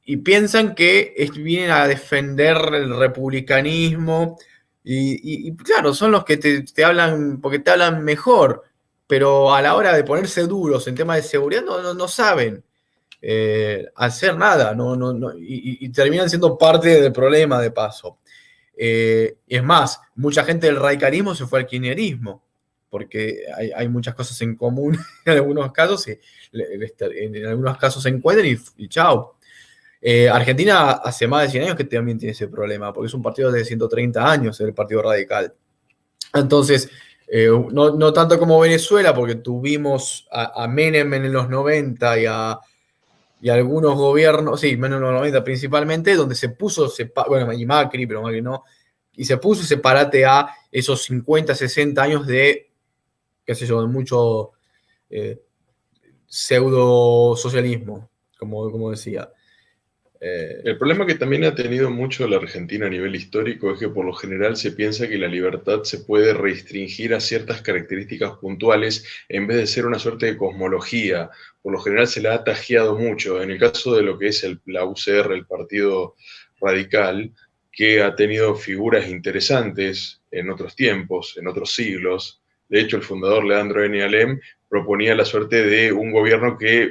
Y piensan que vienen a defender el republicanismo y claro, son los que te hablan, porque te hablan mejor, pero a la hora de ponerse duros en temas de seguridad no saben hacer nada, y terminan siendo parte del problema de paso. Es más, mucha gente del radicalismo se fue al kirchnerismo, porque hay muchas cosas en común en algunos casos, en algunos casos se encuentran y chao. Argentina hace más de 100 años que también tiene ese problema, porque es un partido de 130 años, el Partido Radical. Entonces, no tanto como Venezuela, porque tuvimos a Menem en los 90 y algunos gobiernos, sí, menos en los 90 principalmente, donde se puso, bueno, y Macri, pero Macri no, y se puso ese parate a esos 50, 60 años de, qué sé yo, de mucho pseudo socialismo, como decía. El problema que también ha tenido mucho la Argentina a nivel histórico es que por lo general se piensa que la libertad se puede restringir a ciertas características puntuales en vez de ser una suerte de cosmología. Por lo general se la ha tajeado mucho. En el caso de lo que es la UCR, el Partido Radical, que ha tenido figuras interesantes en otros tiempos, en otros siglos. De hecho, el fundador Leandro N. Alem proponía la suerte de un gobierno que,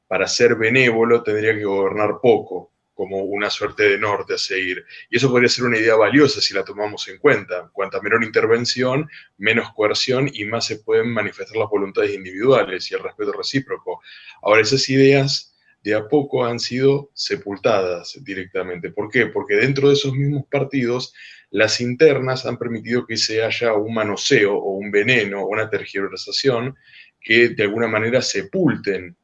para ser benévolo, tendría que gobernar poco, como una suerte de norte a seguir. Y eso podría ser una idea valiosa si la tomamos en cuenta. Cuanta menor intervención, menos coerción y más se pueden manifestar las voluntades individuales y el respeto recíproco. Ahora, esas ideas de a poco han sido sepultadas directamente. ¿Por qué? Porque dentro de esos mismos partidos, las internas han permitido que se haya un manoseo o un veneno, una tergiversación que de alguna manera sepulten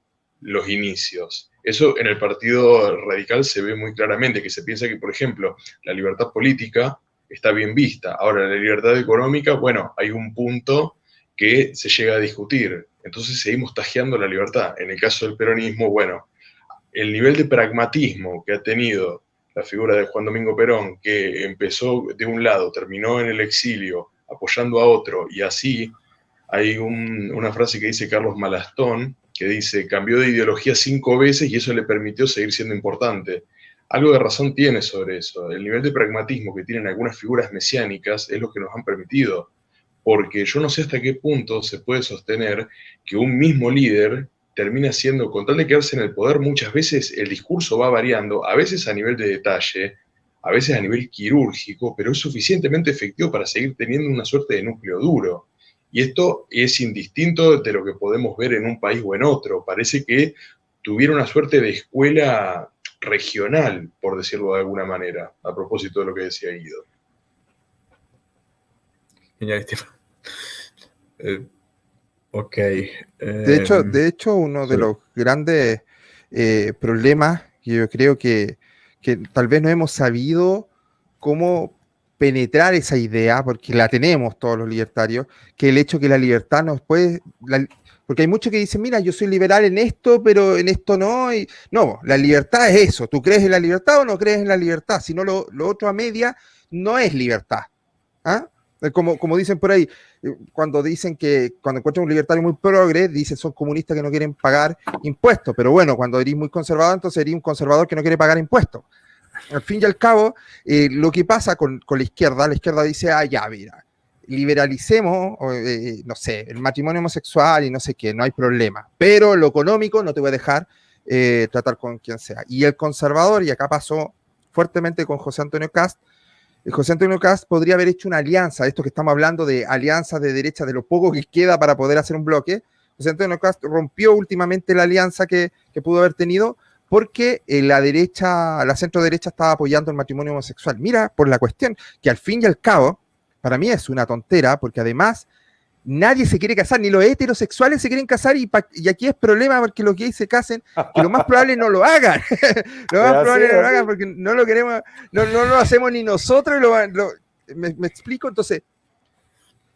los inicios. Eso en el Partido Radical se ve muy claramente, que se piensa que, por ejemplo, la libertad política está bien vista. Ahora, la libertad económica, bueno, hay un punto que se llega a discutir. Entonces seguimos tajeando la libertad. En el caso del peronismo, bueno, el nivel de pragmatismo que ha tenido la figura de Juan Domingo Perón, que empezó de un lado, terminó en el exilio, apoyando a otro, y así hay una frase que dice Carlos Malastón, que dice, cambió de ideología 5 veces y eso le permitió seguir siendo importante. Algo de razón tiene sobre eso. El nivel de pragmatismo que tienen algunas figuras mesiánicas es lo que nos han permitido, porque yo no sé hasta qué punto se puede sostener que un mismo líder termina siendo, con tal de quedarse en el poder, muchas veces el discurso va variando, a veces a nivel de detalle, a veces a nivel quirúrgico, pero es suficientemente efectivo para seguir teniendo una suerte de núcleo duro. Y esto es indistinto de lo que podemos ver en un país o en otro. Parece que tuviera una suerte de escuela regional, por decirlo de alguna manera, a propósito de lo que decía Guido. Genial, Estefan. Ok. De hecho, uno de los grandes problemas que yo creo que tal vez no hemos sabido cómo penetrar esa idea, porque la tenemos todos los libertarios, que el hecho que la libertad nos puede... porque hay muchos que dicen, mira, yo soy liberal en esto, pero en esto no. No, la libertad es eso. ¿Tú crees en la libertad o no crees en la libertad? Si no, lo otro a media no es libertad. ¿Ah? Como dicen por ahí, cuando dicen que cuando encuentran un libertario muy progre, dicen son comunistas que no quieren pagar impuestos. Pero bueno, cuando eres muy conservador, entonces eres un conservador que no quiere pagar impuestos. Al fin y al cabo, lo que pasa con la izquierda dice, ya, mira, liberalicemos, no sé, el matrimonio homosexual y no sé qué, no hay problema. Pero lo económico no te voy a dejar tratar con quien sea. Y el conservador, y acá pasó fuertemente con José Antonio Kast, José Antonio Kast podría haber hecho una alianza, esto que estamos hablando de alianzas de derecha, de lo poco que queda para poder hacer un bloque. José Antonio Kast rompió últimamente la alianza que pudo haber tenido, porque la derecha, la centro derecha estaba apoyando el matrimonio homosexual. Mira, por la cuestión que al fin y al cabo, para mí es una tontera, porque además nadie se quiere casar, ni los heterosexuales se quieren casar, y aquí es problema porque los gays se casen, que lo más probable no lo hagan. Lo más probable no lo hagan porque no lo queremos, no lo hacemos ni nosotros. Me explico, entonces,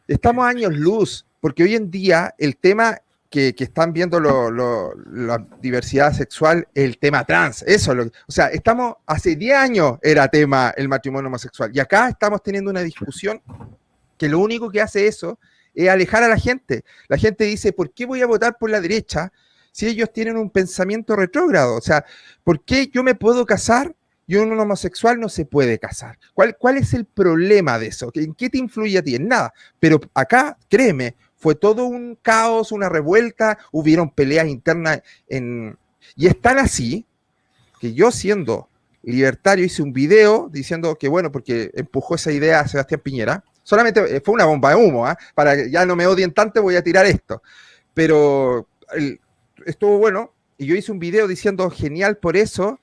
estamos a años luz, porque hoy en día el tema que están viendo la diversidad sexual, el tema trans, o sea, hace 10 años era tema el matrimonio homosexual, y acá estamos teniendo una discusión que lo único que hace eso es alejar a la gente. La gente dice, ¿por qué voy a votar por la derecha si ellos tienen un pensamiento retrógrado? O sea, ¿por qué yo me puedo casar y un homosexual no se puede casar? ¿Cuál es el problema de eso? ¿En qué te influye a ti? En nada. Pero acá, créeme, fue todo un caos, una revuelta, hubieron peleas internas y es tan así que yo, siendo libertario, hice un video diciendo que, bueno, porque empujó esa idea a Sebastián Piñera. Solamente fue una bomba de humo, para que ya no me odien tanto, voy a tirar esto. Pero estuvo bueno, y yo hice un video diciendo genial por eso,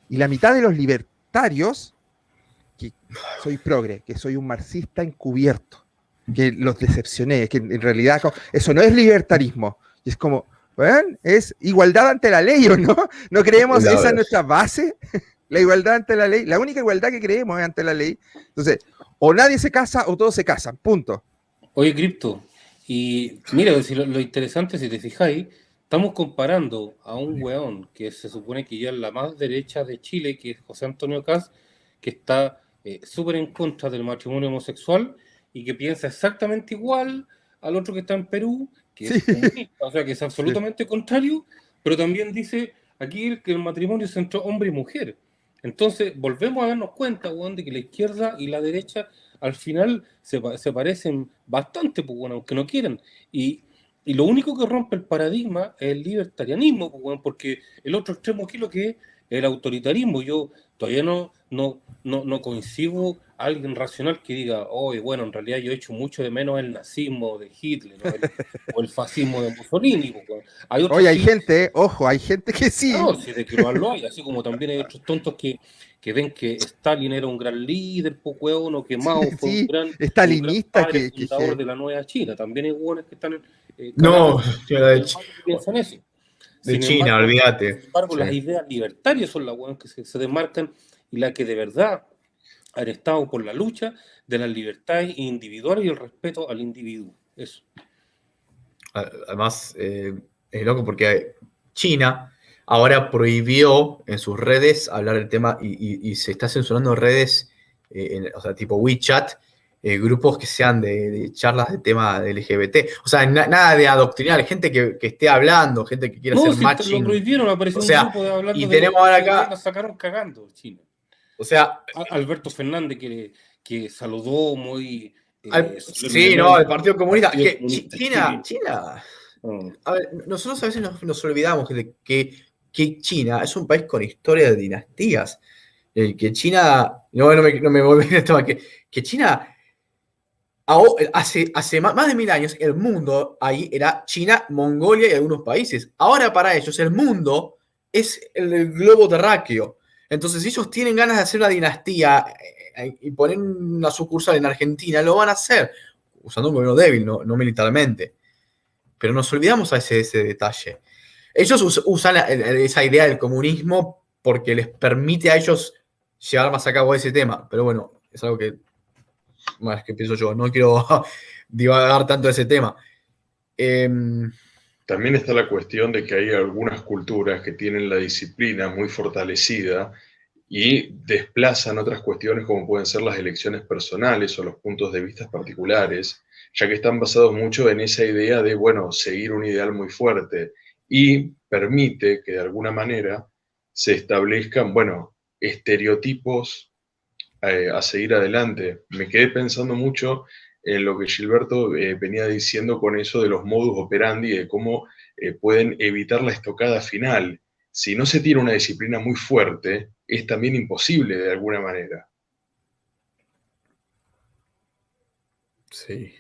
y la mitad de los libertarios, que soy progre, que soy un marxista encubierto, que los decepcioné, que en realidad eso no es libertarismo, y es como, ¿ven? Es igualdad ante la ley, ¿o no? ¿No creemos esa es nuestra base? La igualdad ante la ley, la única igualdad que creemos es ante la ley. Entonces, o nadie se casa o todos se casan, punto. Oye, Cripto, y mira, lo interesante, si te fijáis, estamos comparando a un weón que se supone que ya es la más derecha de Chile, que es José Antonio Kast, que está súper en contra del matrimonio homosexual y que piensa exactamente igual al otro que está en Perú, que es comunista, o sea, que es absolutamente contrario, pero también dice aquí que el matrimonio es entre hombre y mujer. Entonces, volvemos a darnos cuenta, weón, de que la izquierda y la derecha al final se parecen bastante, pues, bueno, aunque no quieran. Y lo único que rompe el paradigma es el libertarianismo, pues, bueno, porque el otro extremo aquí lo que es el autoritarismo. Yo todavía no coincido a alguien racional que diga, oye, bueno, en realidad yo echo mucho de menos el nazismo de Hitler, ¿no? o el fascismo de Mussolini. Pues, bueno. Oye, hay gente, ojo, hay gente que sí. No, si de que lo hay, así como también hay otros tontos que ven que Stalin era un gran líder, pues, weón, o que Mao fue un gran estalinista, fundador de la nueva China. También hay hueones que están no, piensan eso. De China, olvídate. Sin embargo, las ideas libertarias son las hueones que se desmarcan y las que de verdad han estado por la lucha de las libertades individuales y el respeto al individuo. Eso. Además, es loco porque China ahora prohibió en sus redes hablar del tema y se está censurando redes, o sea, tipo WeChat, grupos que sean de charlas de tema de LGBT. O sea, nada de adoctrinar, gente que esté hablando, gente que quiera hacer matching. Lo prohibieron, apareció un grupo de hablando y tenemos ahora acá, la sacaron cagando China. O sea, Alberto Fernández que saludó muy... sí, no, el Partido Comunista. China. A ver, nosotros a veces nos olvidamos que China es un país con historia de dinastías. Que China, no me voy a ir esto, que China, hace más de 1000 años, el mundo ahí era China, Mongolia y algunos países. Ahora para ellos el mundo es el globo terráqueo. Entonces, si ellos tienen ganas de hacer una dinastía y poner una sucursal en Argentina, lo van a hacer, usando un gobierno débil, no militarmente. Pero nos olvidamos a ese detalle. Ellos usan esa idea del comunismo porque les permite a ellos llevar más a cabo ese tema. Pero bueno, es algo que, más que pienso yo, no quiero divagar tanto de ese tema. También está la cuestión de que hay algunas culturas que tienen la disciplina muy fortalecida y desplazan otras cuestiones como pueden ser las elecciones personales o los puntos de vista particulares, ya que están basados mucho en esa idea de, bueno, seguir un ideal muy fuerte y permite que de alguna manera se establezcan, bueno, estereotipos a seguir adelante. Me quedé pensando mucho en lo que Gilberto venía diciendo con eso de los modus operandi, de cómo pueden evitar la estocada final. Si no se tiene una disciplina muy fuerte, es también imposible de alguna manera. Sí.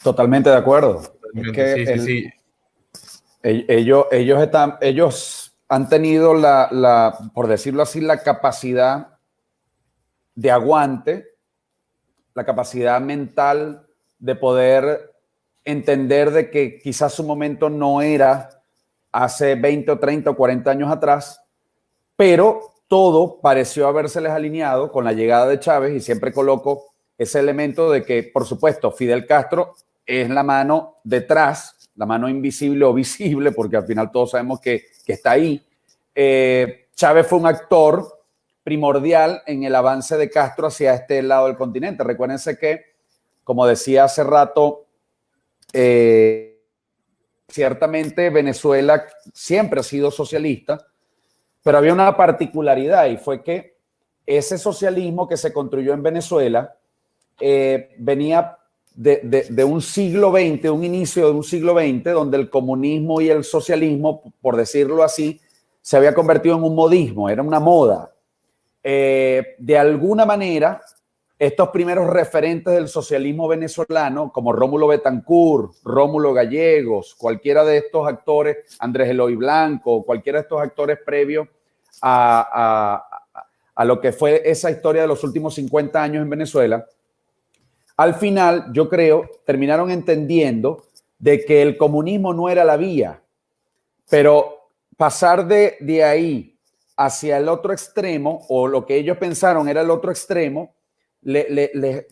Totalmente de acuerdo. Totalmente, es que ellos han tenido por decirlo así, la capacidad de aguante, la capacidad mental de poder entender de que quizás su momento no era hace 20 o 30 o 40 años atrás, pero todo pareció habérseles alineado con la llegada de Chávez, y siempre coloco ese elemento de que, por supuesto, Fidel Castro es la mano detrás, la mano invisible o visible, porque al final todos sabemos que está ahí. Chávez fue un actor primordial en el avance de Castro hacia este lado del continente. Recuérdense que, como decía hace rato, ciertamente Venezuela siempre ha sido socialista, pero había una particularidad, y fue que ese socialismo que se construyó en Venezuela venía de un siglo XX, un inicio de un siglo XX, donde el comunismo y el socialismo, por decirlo así, se había convertido en un modismo, era una moda. De alguna manera, estos primeros referentes del socialismo venezolano, como Rómulo Betancourt, Rómulo Gallegos, cualquiera de estos actores, Andrés Eloy Blanco, cualquiera de estos actores previos a lo que fue esa historia de los últimos 50 años en Venezuela, al final, yo creo, terminaron entendiendo de que el comunismo no era la vía, pero pasar de ahí hacia el otro extremo, o lo que ellos pensaron era el otro extremo, les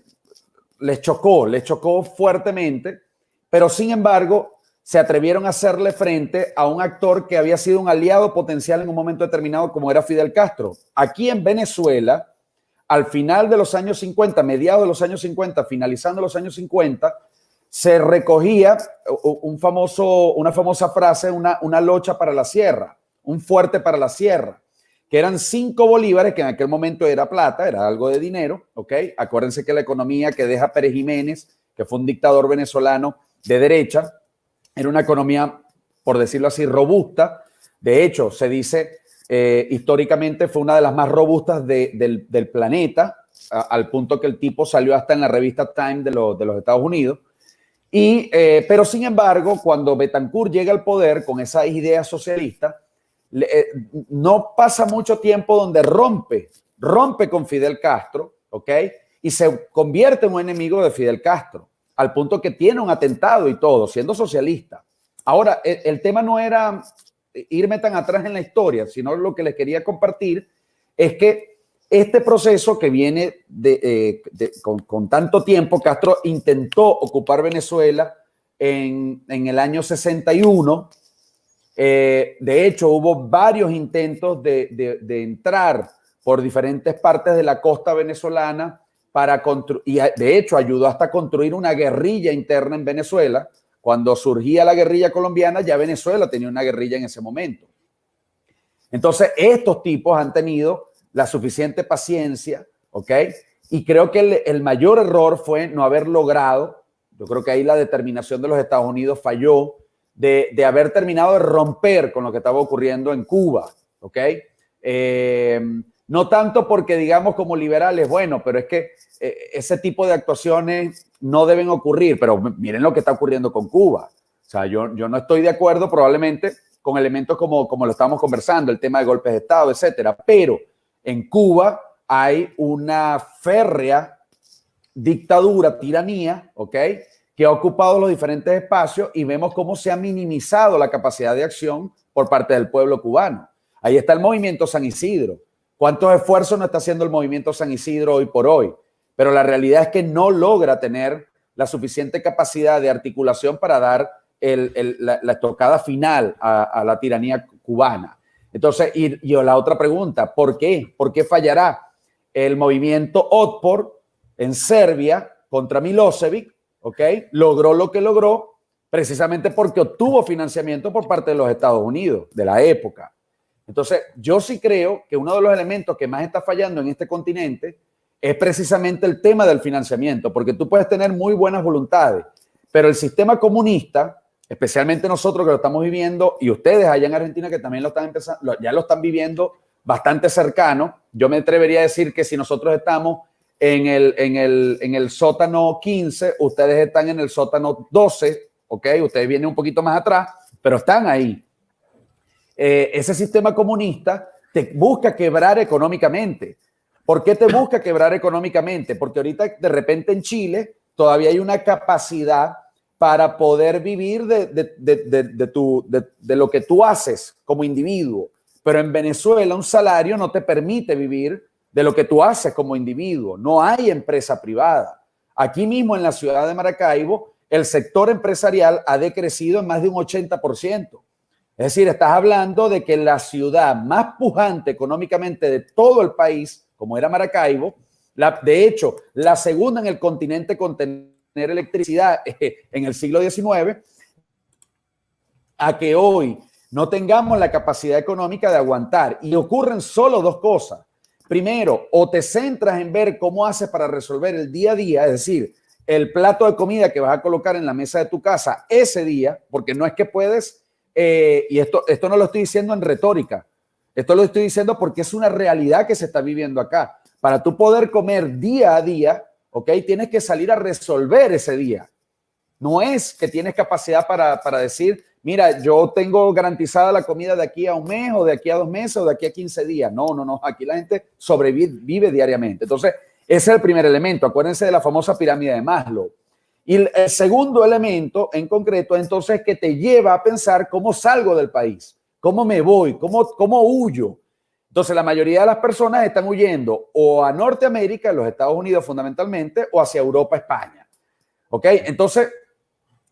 chocó fuertemente, pero sin embargo se atrevieron a hacerle frente a un actor que había sido un aliado potencial en un momento determinado, como era Fidel Castro. Aquí en Venezuela, al final de los años 50, mediados de los años 50, finalizando los años 50, se recogía una famosa frase, una locha para la sierra, un fuerte para la sierra, que eran 5 bolívares, que en aquel momento era plata, era algo de dinero, ¿ok? Acuérdense que la economía que deja Pérez Jiménez, que fue un dictador venezolano de derecha, era una economía, por decirlo así, robusta. De hecho, se dice, históricamente fue una de las más robustas del planeta, al punto que el tipo salió hasta en la revista Time de los Estados Unidos. Pero sin embargo, cuando Betancourt llega al poder con esa idea socialista, no pasa mucho tiempo donde rompe con Fidel Castro, ¿ok? Y se convierte en un enemigo de Fidel Castro, al punto que tiene un atentado y todo, siendo socialista. Ahora, el tema no era irme tan atrás en la historia, sino lo que les quería compartir es que este proceso que viene con tanto tiempo, Castro intentó ocupar Venezuela en el año 61. De hecho, hubo varios intentos de entrar por diferentes partes de la costa venezolana y de hecho ayudó hasta a construir una guerrilla interna en Venezuela. Cuando surgía la guerrilla colombiana, ya Venezuela tenía una guerrilla en ese momento. Entonces, estos tipos han tenido la suficiente paciencia, ¿ok? Y creo que el mayor error fue no haber logrado, yo creo que ahí la determinación de los Estados Unidos falló, de haber terminado de romper con lo que estaba ocurriendo en Cuba, ¿ok? No tanto porque digamos como liberales, bueno, pero es que ese tipo de actuaciones no deben ocurrir, pero miren lo que está ocurriendo con Cuba. O sea, yo no estoy de acuerdo probablemente con elementos como lo estamos conversando, el tema de golpes de Estado, etcétera, pero en Cuba hay una férrea dictadura, tiranía, ¿ok?, que ha ocupado los diferentes espacios, y vemos cómo se ha minimizado la capacidad de acción por parte del pueblo cubano. Ahí está el movimiento San Isidro. ¿Cuántos esfuerzos no está haciendo el movimiento San Isidro hoy por hoy? Pero la realidad es que no logra tener la suficiente capacidad de articulación para dar la estocada final a la tiranía cubana. Entonces, y la otra pregunta, ¿por qué? ¿Por qué fallará el movimiento Otpor en Serbia contra Milosevic? ¿Ok? Logró lo que logró precisamente porque obtuvo financiamiento por parte de los Estados Unidos de la época. Entonces, yo sí creo que uno de los elementos que más está fallando en este continente es precisamente el tema del financiamiento, porque tú puedes tener muy buenas voluntades, pero el sistema comunista, especialmente nosotros que lo estamos viviendo, y ustedes allá en Argentina que también lo están empezando, ya lo están viviendo bastante cercano. Yo me atrevería a decir que si nosotros estamos en el sótano 15, ustedes están en el sótano 12, ¿ok? Ustedes vienen un poquito más atrás, pero están ahí. ese sistema comunista te busca quebrar económicamente. ¿Por qué te busca quebrar económicamente? Porque ahorita de repente en Chile todavía hay una capacidad para poder vivir de lo que tú haces como individuo. Pero en Venezuela un salario no te permite vivir de lo que tú haces como individuo. No hay empresa privada. Aquí mismo en la ciudad de Maracaibo, el sector empresarial ha decrecido en más de un 80%. Es decir, estás hablando de que la ciudad más pujante económicamente de todo el país, como era Maracaibo, de hecho, la segunda en el continente con tener electricidad en el siglo XIX, a que hoy no tengamos la capacidad económica de aguantar. Y ocurren solo dos cosas. Primero, o te centras en ver cómo haces para resolver el día a día, es decir, el plato de comida que vas a colocar en la mesa de tu casa ese día, porque no es que puedes, y esto no lo estoy diciendo en retórica, esto lo estoy diciendo porque es una realidad que se está viviendo acá. Para tú poder comer día a día, ¿ok? Tienes que salir a resolver ese día. No es que tienes capacidad para decir, mira, yo tengo garantizada la comida de aquí a un mes o de aquí a 2 meses o de aquí a 15 días. No. Aquí la gente sobrevive diariamente. Entonces, ese es el primer elemento. Acuérdense de la famosa pirámide de Maslow. Y el segundo elemento en concreto, entonces, que te lleva a pensar cómo salgo del país, cómo me voy, cómo huyo. Entonces, la mayoría de las personas están huyendo o a Norteamérica, los Estados Unidos fundamentalmente, o hacia Europa, España. ¿Ok? Entonces,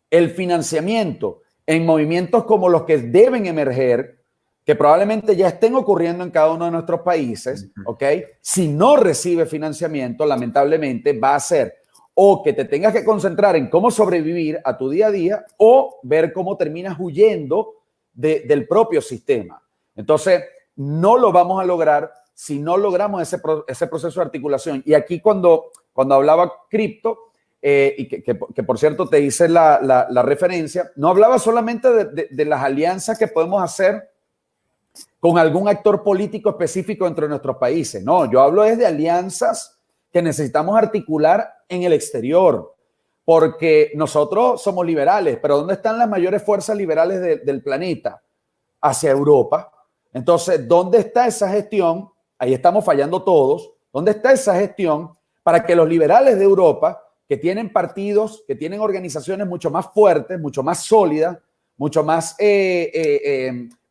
el financiamiento en movimientos como los que deben emerger, que probablemente ya estén ocurriendo en cada uno de nuestros países, ¿ok? Si no recibe financiamiento, lamentablemente va a ser o que te tengas que concentrar en cómo sobrevivir a tu día a día o ver cómo terminas huyendo del propio sistema. Entonces, no lo vamos a lograr si no logramos ese proceso de articulación. Y aquí cuando hablaba cripto, y que por cierto te hice la referencia, no hablaba solamente de las alianzas que podemos hacer con algún actor político específico dentro de nuestros países. No, yo hablo de alianzas que necesitamos articular en el exterior, porque nosotros somos liberales, pero ¿dónde están las mayores fuerzas liberales del planeta? Hacia Europa. Entonces, ¿dónde está esa gestión? Ahí estamos fallando todos. ¿Dónde está esa gestión para que los liberales de Europa, que tienen partidos, que tienen organizaciones mucho más fuertes, mucho más sólidas, mucho más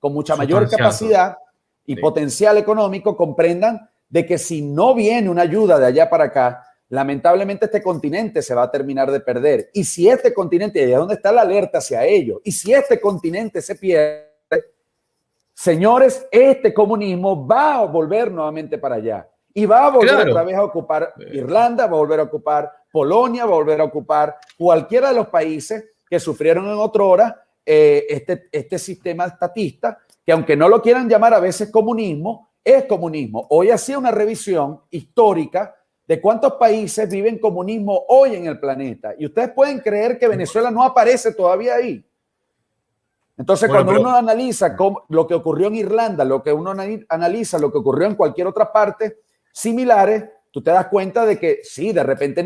con mucha mayor capacidad y potencial económico, comprendan de que si no viene una ayuda de allá para acá, lamentablemente este continente se va a terminar de perder. Y si este continente, ¿de dónde está la alerta hacia ello? Y si este continente se pierde, señores, este comunismo va a volver nuevamente para allá. Y va a volver otra vez a ocupar Irlanda, va a volver a ocupar Polonia, va a volver a ocupar cualquiera de los países que sufrieron en otrora este sistema estatista, que aunque no lo quieran llamar a veces comunismo, es comunismo. Hoy hacía una revisión histórica de cuántos países viven comunismo hoy en el planeta. Y ustedes pueden creer que Venezuela no aparece todavía ahí. Entonces, cuando uno analiza lo que ocurrió en Irlanda, lo que uno analiza, lo que ocurrió en cualquier otra parte similares, tú te das cuenta de que sí, de repente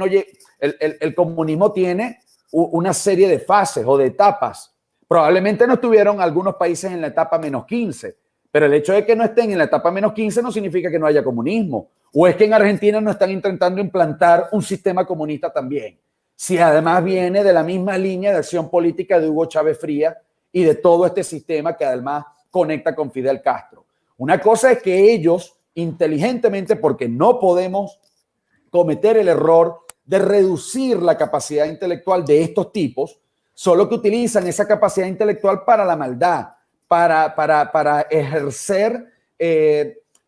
el comunismo tiene una serie de fases o de etapas. Probablemente no estuvieron algunos países en la etapa -15, pero el hecho de que no estén en la etapa -15 no significa que no haya comunismo. O es que en Argentina no están intentando implantar un sistema comunista también. Si además viene de la misma línea de acción política de Hugo Chávez Frías y de todo este sistema que además conecta con Fidel Castro. Una cosa es que ellos inteligentemente, porque no podemos cometer el error de reducir la capacidad intelectual de estos tipos, solo que utilizan esa capacidad intelectual para la maldad, para ejercer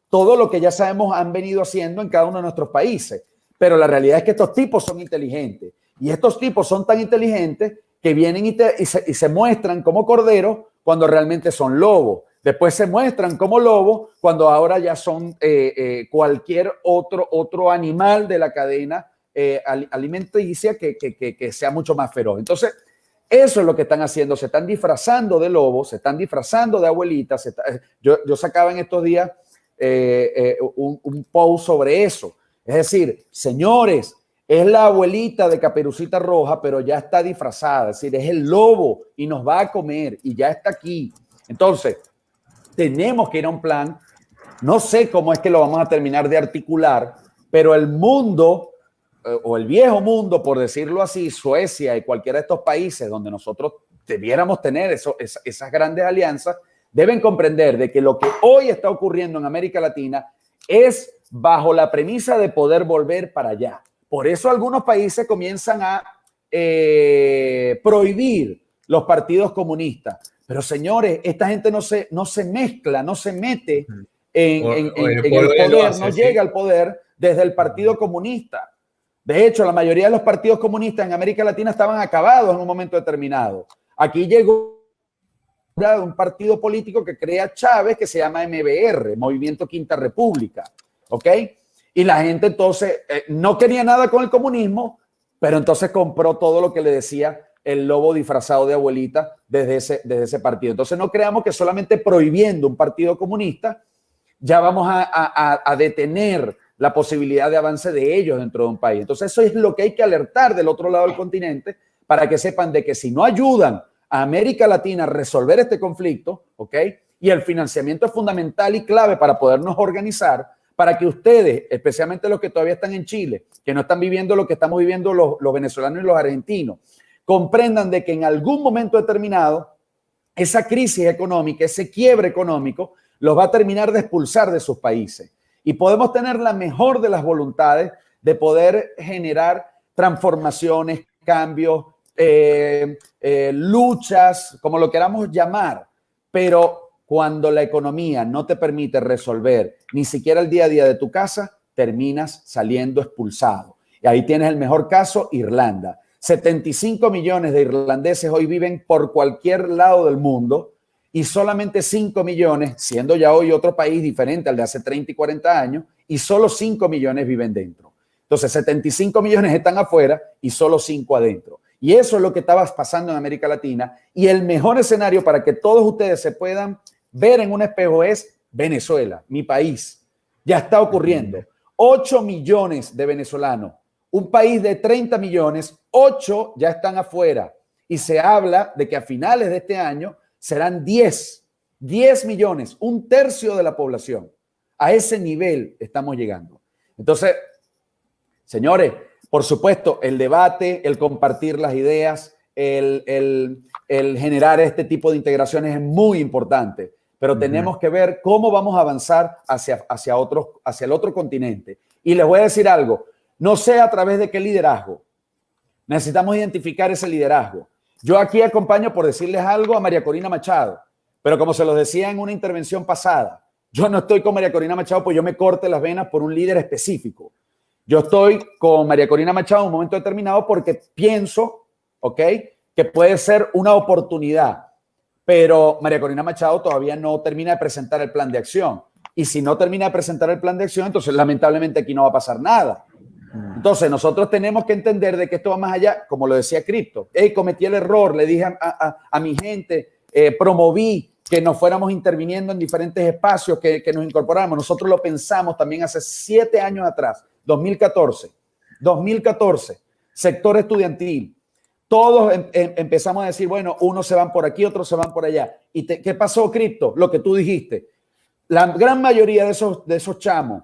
todo lo que ya sabemos han venido haciendo en cada uno de nuestros países. Pero la realidad es que estos tipos son inteligentes y estos tipos son tan inteligentes que vienen y se muestran como corderos cuando realmente son lobos. Después se muestran como lobos cuando ahora ya son cualquier otro animal de la cadena alimenticia que sea mucho más feroz. Entonces, eso es lo que están haciendo. Se están disfrazando de lobos, se están disfrazando de abuelitas. Yo sacaba en estos días un post sobre eso. Es decir, señores, es la abuelita de Caperucita Roja, pero ya está disfrazada. Es decir, es el lobo y nos va a comer y ya está aquí. Entonces, tenemos que ir a un plan. No sé cómo es que lo vamos a terminar de articular, pero el mundo, o el viejo mundo, por decirlo así, Suecia y cualquiera de estos países donde nosotros debiéramos tener esas grandes alianzas, deben comprender de que lo que hoy está ocurriendo en América Latina es bajo la premisa de poder volver para allá. Por eso algunos países comienzan a prohibir los partidos comunistas. Pero señores, esta gente no se mezcla, no se mete en el poder, no llega al poder desde el Partido Comunista. De hecho, la mayoría de los partidos comunistas en América Latina estaban acabados en un momento determinado. Aquí llegó un partido político que crea Chávez, que se llama MBR, Movimiento Quinta República, ¿ok? Y la gente entonces no quería nada con el comunismo, pero entonces compró todo lo que le decía el lobo disfrazado de abuelita desde ese partido. Entonces no creamos que solamente prohibiendo un partido comunista ya vamos a detener la posibilidad de avance de ellos dentro de un país. Entonces eso es lo que hay que alertar del otro lado del continente para que sepan de que si no ayudan a América Latina a resolver este conflicto, ¿ok? Y el financiamiento es fundamental y clave para podernos organizar, para que ustedes, especialmente los que todavía están en Chile, que no están viviendo lo que estamos viviendo los venezolanos y los argentinos, comprendan de que en algún momento determinado esa crisis económica, ese quiebre económico, los va a terminar de expulsar de sus países. Y podemos tener la mejor de las voluntades de poder generar transformaciones, cambios, luchas, como lo queramos llamar, pero cuando la economía no te permite resolver ni siquiera el día a día de tu casa, terminas saliendo expulsado. Y ahí tienes el mejor caso, Irlanda. 75 millones de irlandeses hoy viven por cualquier lado del mundo y solamente 5 millones, siendo ya hoy otro país diferente al de hace 30 y 40 años, y solo 5 millones viven dentro. Entonces, 75 millones están afuera y solo 5 adentro. Y eso es lo que estaba pasando en América Latina. Y el mejor escenario para que todos ustedes se puedan ver en un espejo es Venezuela, mi país. Ya está ocurriendo. 8 millones de venezolanos. Un país de 30 millones, 8 ya están afuera. Y se habla de que a finales de este año serán 10 millones, un tercio de la población. A ese nivel estamos llegando. Entonces, señores, por supuesto, el debate, el compartir las ideas, el generar este tipo de integraciones es muy importante, pero tenemos que ver cómo vamos a avanzar hacia el otro continente. Y les voy a decir algo, no sé a través de qué liderazgo. Necesitamos identificar ese liderazgo. Yo aquí acompaño, por decirles algo, a María Corina Machado, pero como se los decía en una intervención pasada, yo no estoy con María Corina Machado pues yo me corte las venas por un líder específico. Yo estoy con María Corina Machado en un momento determinado porque pienso, ¿ok?, que puede ser una oportunidad, pero María Corina Machado todavía no termina de presentar el plan de acción. Y si no termina de presentar el plan de acción, entonces lamentablemente aquí no va a pasar nada. Entonces nosotros tenemos que entender de que esto va más allá, como lo decía Cripto. Cometí el error, le dije a mi gente, promoví que nos fuéramos interviniendo en diferentes espacios, que nos incorporáramos. Nosotros lo pensamos también hace 7 años atrás, 2014, sector estudiantil. Todos empezamos a decir, bueno, unos se van por aquí, otros se van por allá. ¿Y qué pasó, Cripto? Lo que tú dijiste. La gran mayoría de esos chamos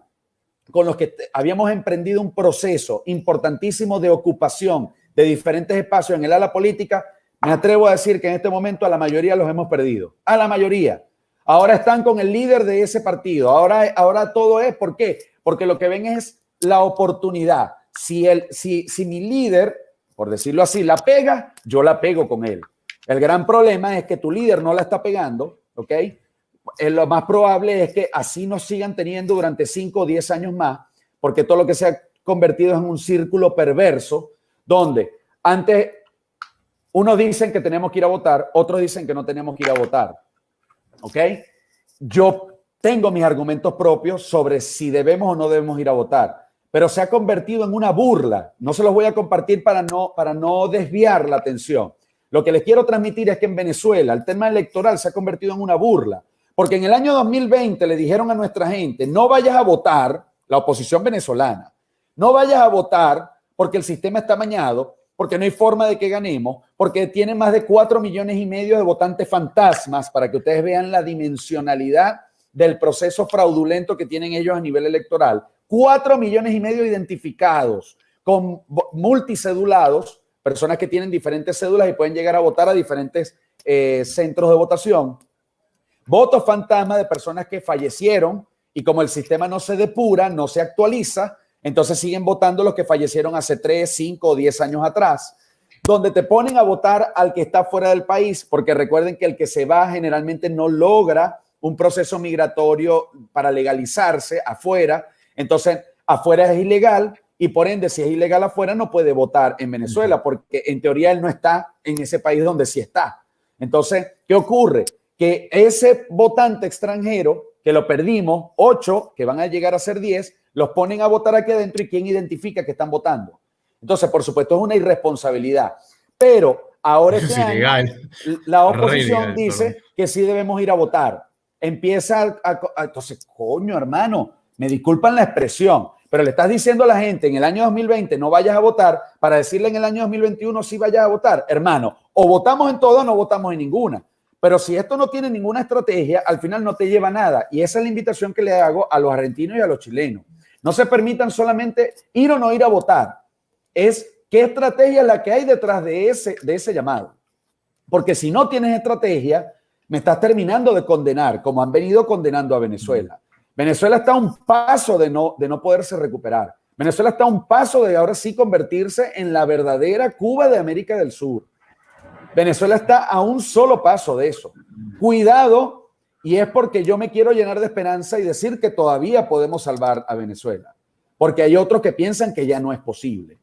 con los que habíamos emprendido un proceso importantísimo de ocupación de diferentes espacios en el ala política, me atrevo a decir que en este momento a la mayoría los hemos perdido. A la mayoría. Ahora están con el líder de ese partido. Ahora todo es, ¿por qué? Porque lo que ven es la oportunidad. Si mi líder, por decirlo así, la pega, yo la pego con él. El gran problema es que tu líder no la está pegando, ¿ok? Lo más probable es que así nos sigan teniendo durante 5 o 10 años más, porque todo lo que se ha convertido en un círculo perverso, donde antes unos dicen que tenemos que ir a votar, otros dicen que no tenemos que ir a votar, ¿ok? Yo tengo mis argumentos propios sobre si debemos o no debemos ir a votar, pero se ha convertido en una burla. No se los voy a compartir para no desviar la atención. Lo que les quiero transmitir es que en Venezuela el tema electoral se ha convertido en una burla. Porque en el año 2020 le dijeron a nuestra gente, no vayas a votar, la oposición venezolana, no vayas a votar porque el sistema está amañado, porque no hay forma de que ganemos, porque tienen más de 4,5 millones de votantes fantasmas, para que ustedes vean la dimensionalidad del proceso fraudulento que tienen ellos a nivel electoral. 4,5 millones identificados con multicedulados, personas que tienen diferentes cédulas y pueden llegar a votar a diferentes centros de votación. Votos fantasma de personas que fallecieron y como el sistema no se depura, no se actualiza, entonces siguen votando los que fallecieron hace 3, 5 o 10 años atrás, donde te ponen a votar al que está fuera del país, porque recuerden que el que se va generalmente no logra un proceso migratorio para legalizarse afuera, entonces afuera es ilegal y por ende si es ilegal afuera no puede votar en Venezuela, porque en teoría él no está en ese país donde sí está. Entonces, ¿qué ocurre? Que ese votante extranjero, que lo perdimos, 8, que van a llegar a ser 10, los ponen a votar aquí adentro y ¿quién identifica que están votando? Entonces, por supuesto, es una irresponsabilidad. Pero ahora Eso es ilegal. la oposición ilegal, dice perdón. que sí debemos ir a votar. Empieza entonces, coño, hermano, me disculpan la expresión, pero le estás diciendo a la gente en el año 2020 no vayas a votar para decirle en el año 2021 sí vayas a votar. Hermano, o votamos en todo o no votamos en ninguna. Pero si esto no tiene ninguna estrategia, al final no te lleva a nada. Y esa es la invitación que le hago a los argentinos y a los chilenos. No se permitan solamente ir o no ir a votar. Es qué estrategia es la que hay detrás de ese llamado. Porque si no tienes estrategia, me estás terminando de condenar, como han venido condenando a Venezuela. Venezuela está a un paso de no poderse recuperar. Venezuela está a un paso de ahora sí convertirse en la verdadera Cuba de América del Sur. Venezuela está a un solo paso de eso. Cuidado, y es porque yo me quiero llenar de esperanza y decir que todavía podemos salvar a Venezuela, porque hay otros que piensan que ya no es posible.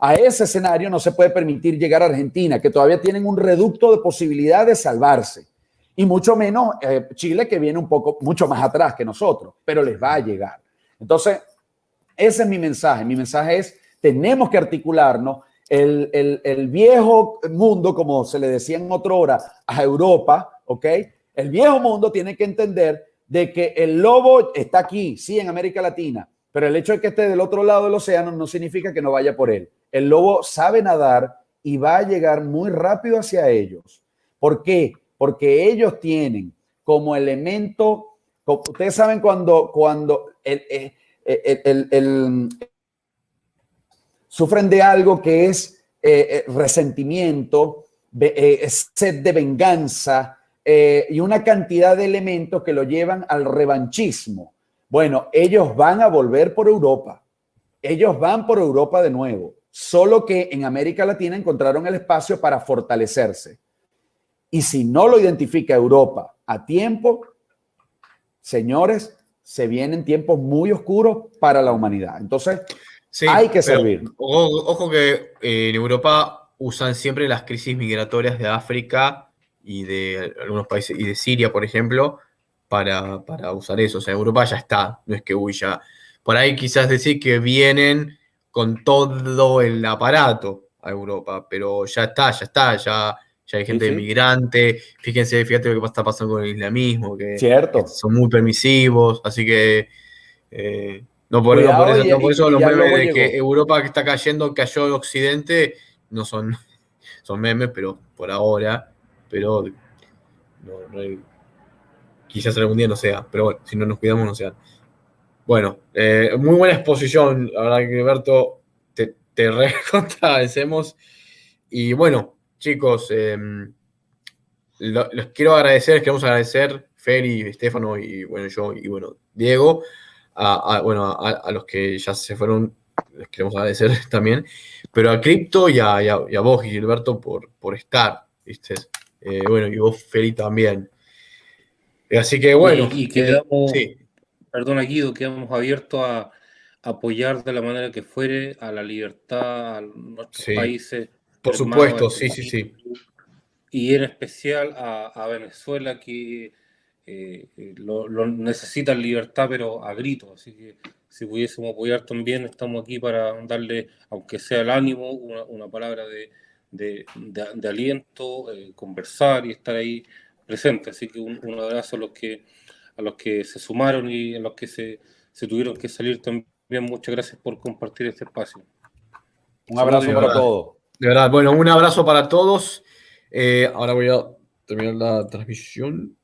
A ese escenario no se puede permitir llegar a Argentina, que todavía tienen un reducto de posibilidad de salvarse, y mucho menos Chile, que viene mucho más atrás que nosotros, pero les va a llegar. Entonces, ese es mi mensaje. Mi mensaje es, tenemos que articularnos. El viejo mundo, como se le decía en otra hora a Europa, ¿ok? El viejo mundo tiene que entender de que el lobo está aquí, sí, en América Latina, pero el hecho de que esté del otro lado del océano no significa que no vaya por él. El lobo sabe nadar y va a llegar muy rápido hacia ellos. ¿Por qué? Porque ellos tienen como elemento, ustedes saben cuando sufren de algo que es resentimiento, sed de venganza y una cantidad de elementos que lo llevan al revanchismo. Bueno, ellos van a volver por Europa. Ellos van por Europa de nuevo. Solo que en América Latina encontraron el espacio para fortalecerse. Y si no lo identifica Europa a tiempo, señores, se vienen tiempos muy oscuros para la humanidad. Entonces, sí, hay que servir. Ojo que en Europa usan siempre las crisis migratorias de África y de algunos países, y de Siria, por ejemplo, para usar eso. O sea, Europa ya está, no es que ya. Por ahí quizás decir que vienen con todo el aparato a Europa, pero ya está, ya hay gente migrante. Fíjate lo que está pasando con el islamismo, que son muy permisivos, así que no por eso los memes de que Europa que está cayó el Occidente, no son memes, pero por ahora, pero quizás algún día no sea, pero bueno, si no nos cuidamos no sea. Bueno, muy buena exposición, la verdad que Berto, te agradecemos. Y bueno, chicos, los queremos agradecer, Fer y Estefano, y bueno, yo, y bueno, Diego, a los que ya se fueron, les queremos agradecer también, pero a Crypto y a vos, Gilberto, por estar, ¿viste? Bueno, y vos, Feli, también. Así que bueno. Y quedamos, sí. Perdona, Guido, quedamos abiertos a apoyar de la manera que fuere a la libertad, a nuestros países. Por supuesto, sí. Y en especial a Venezuela, que lo necesita libertad, pero a gritos. Así que si pudiésemos apoyar también, estamos aquí para darle, aunque sea el ánimo, una palabra de aliento, conversar y estar ahí presente. Así que un abrazo a los que se sumaron y a los que se tuvieron que salir también. Muchas gracias por compartir este espacio. Un abrazo para todos. De verdad, bueno, un abrazo para todos. Ahora voy a terminar la transmisión.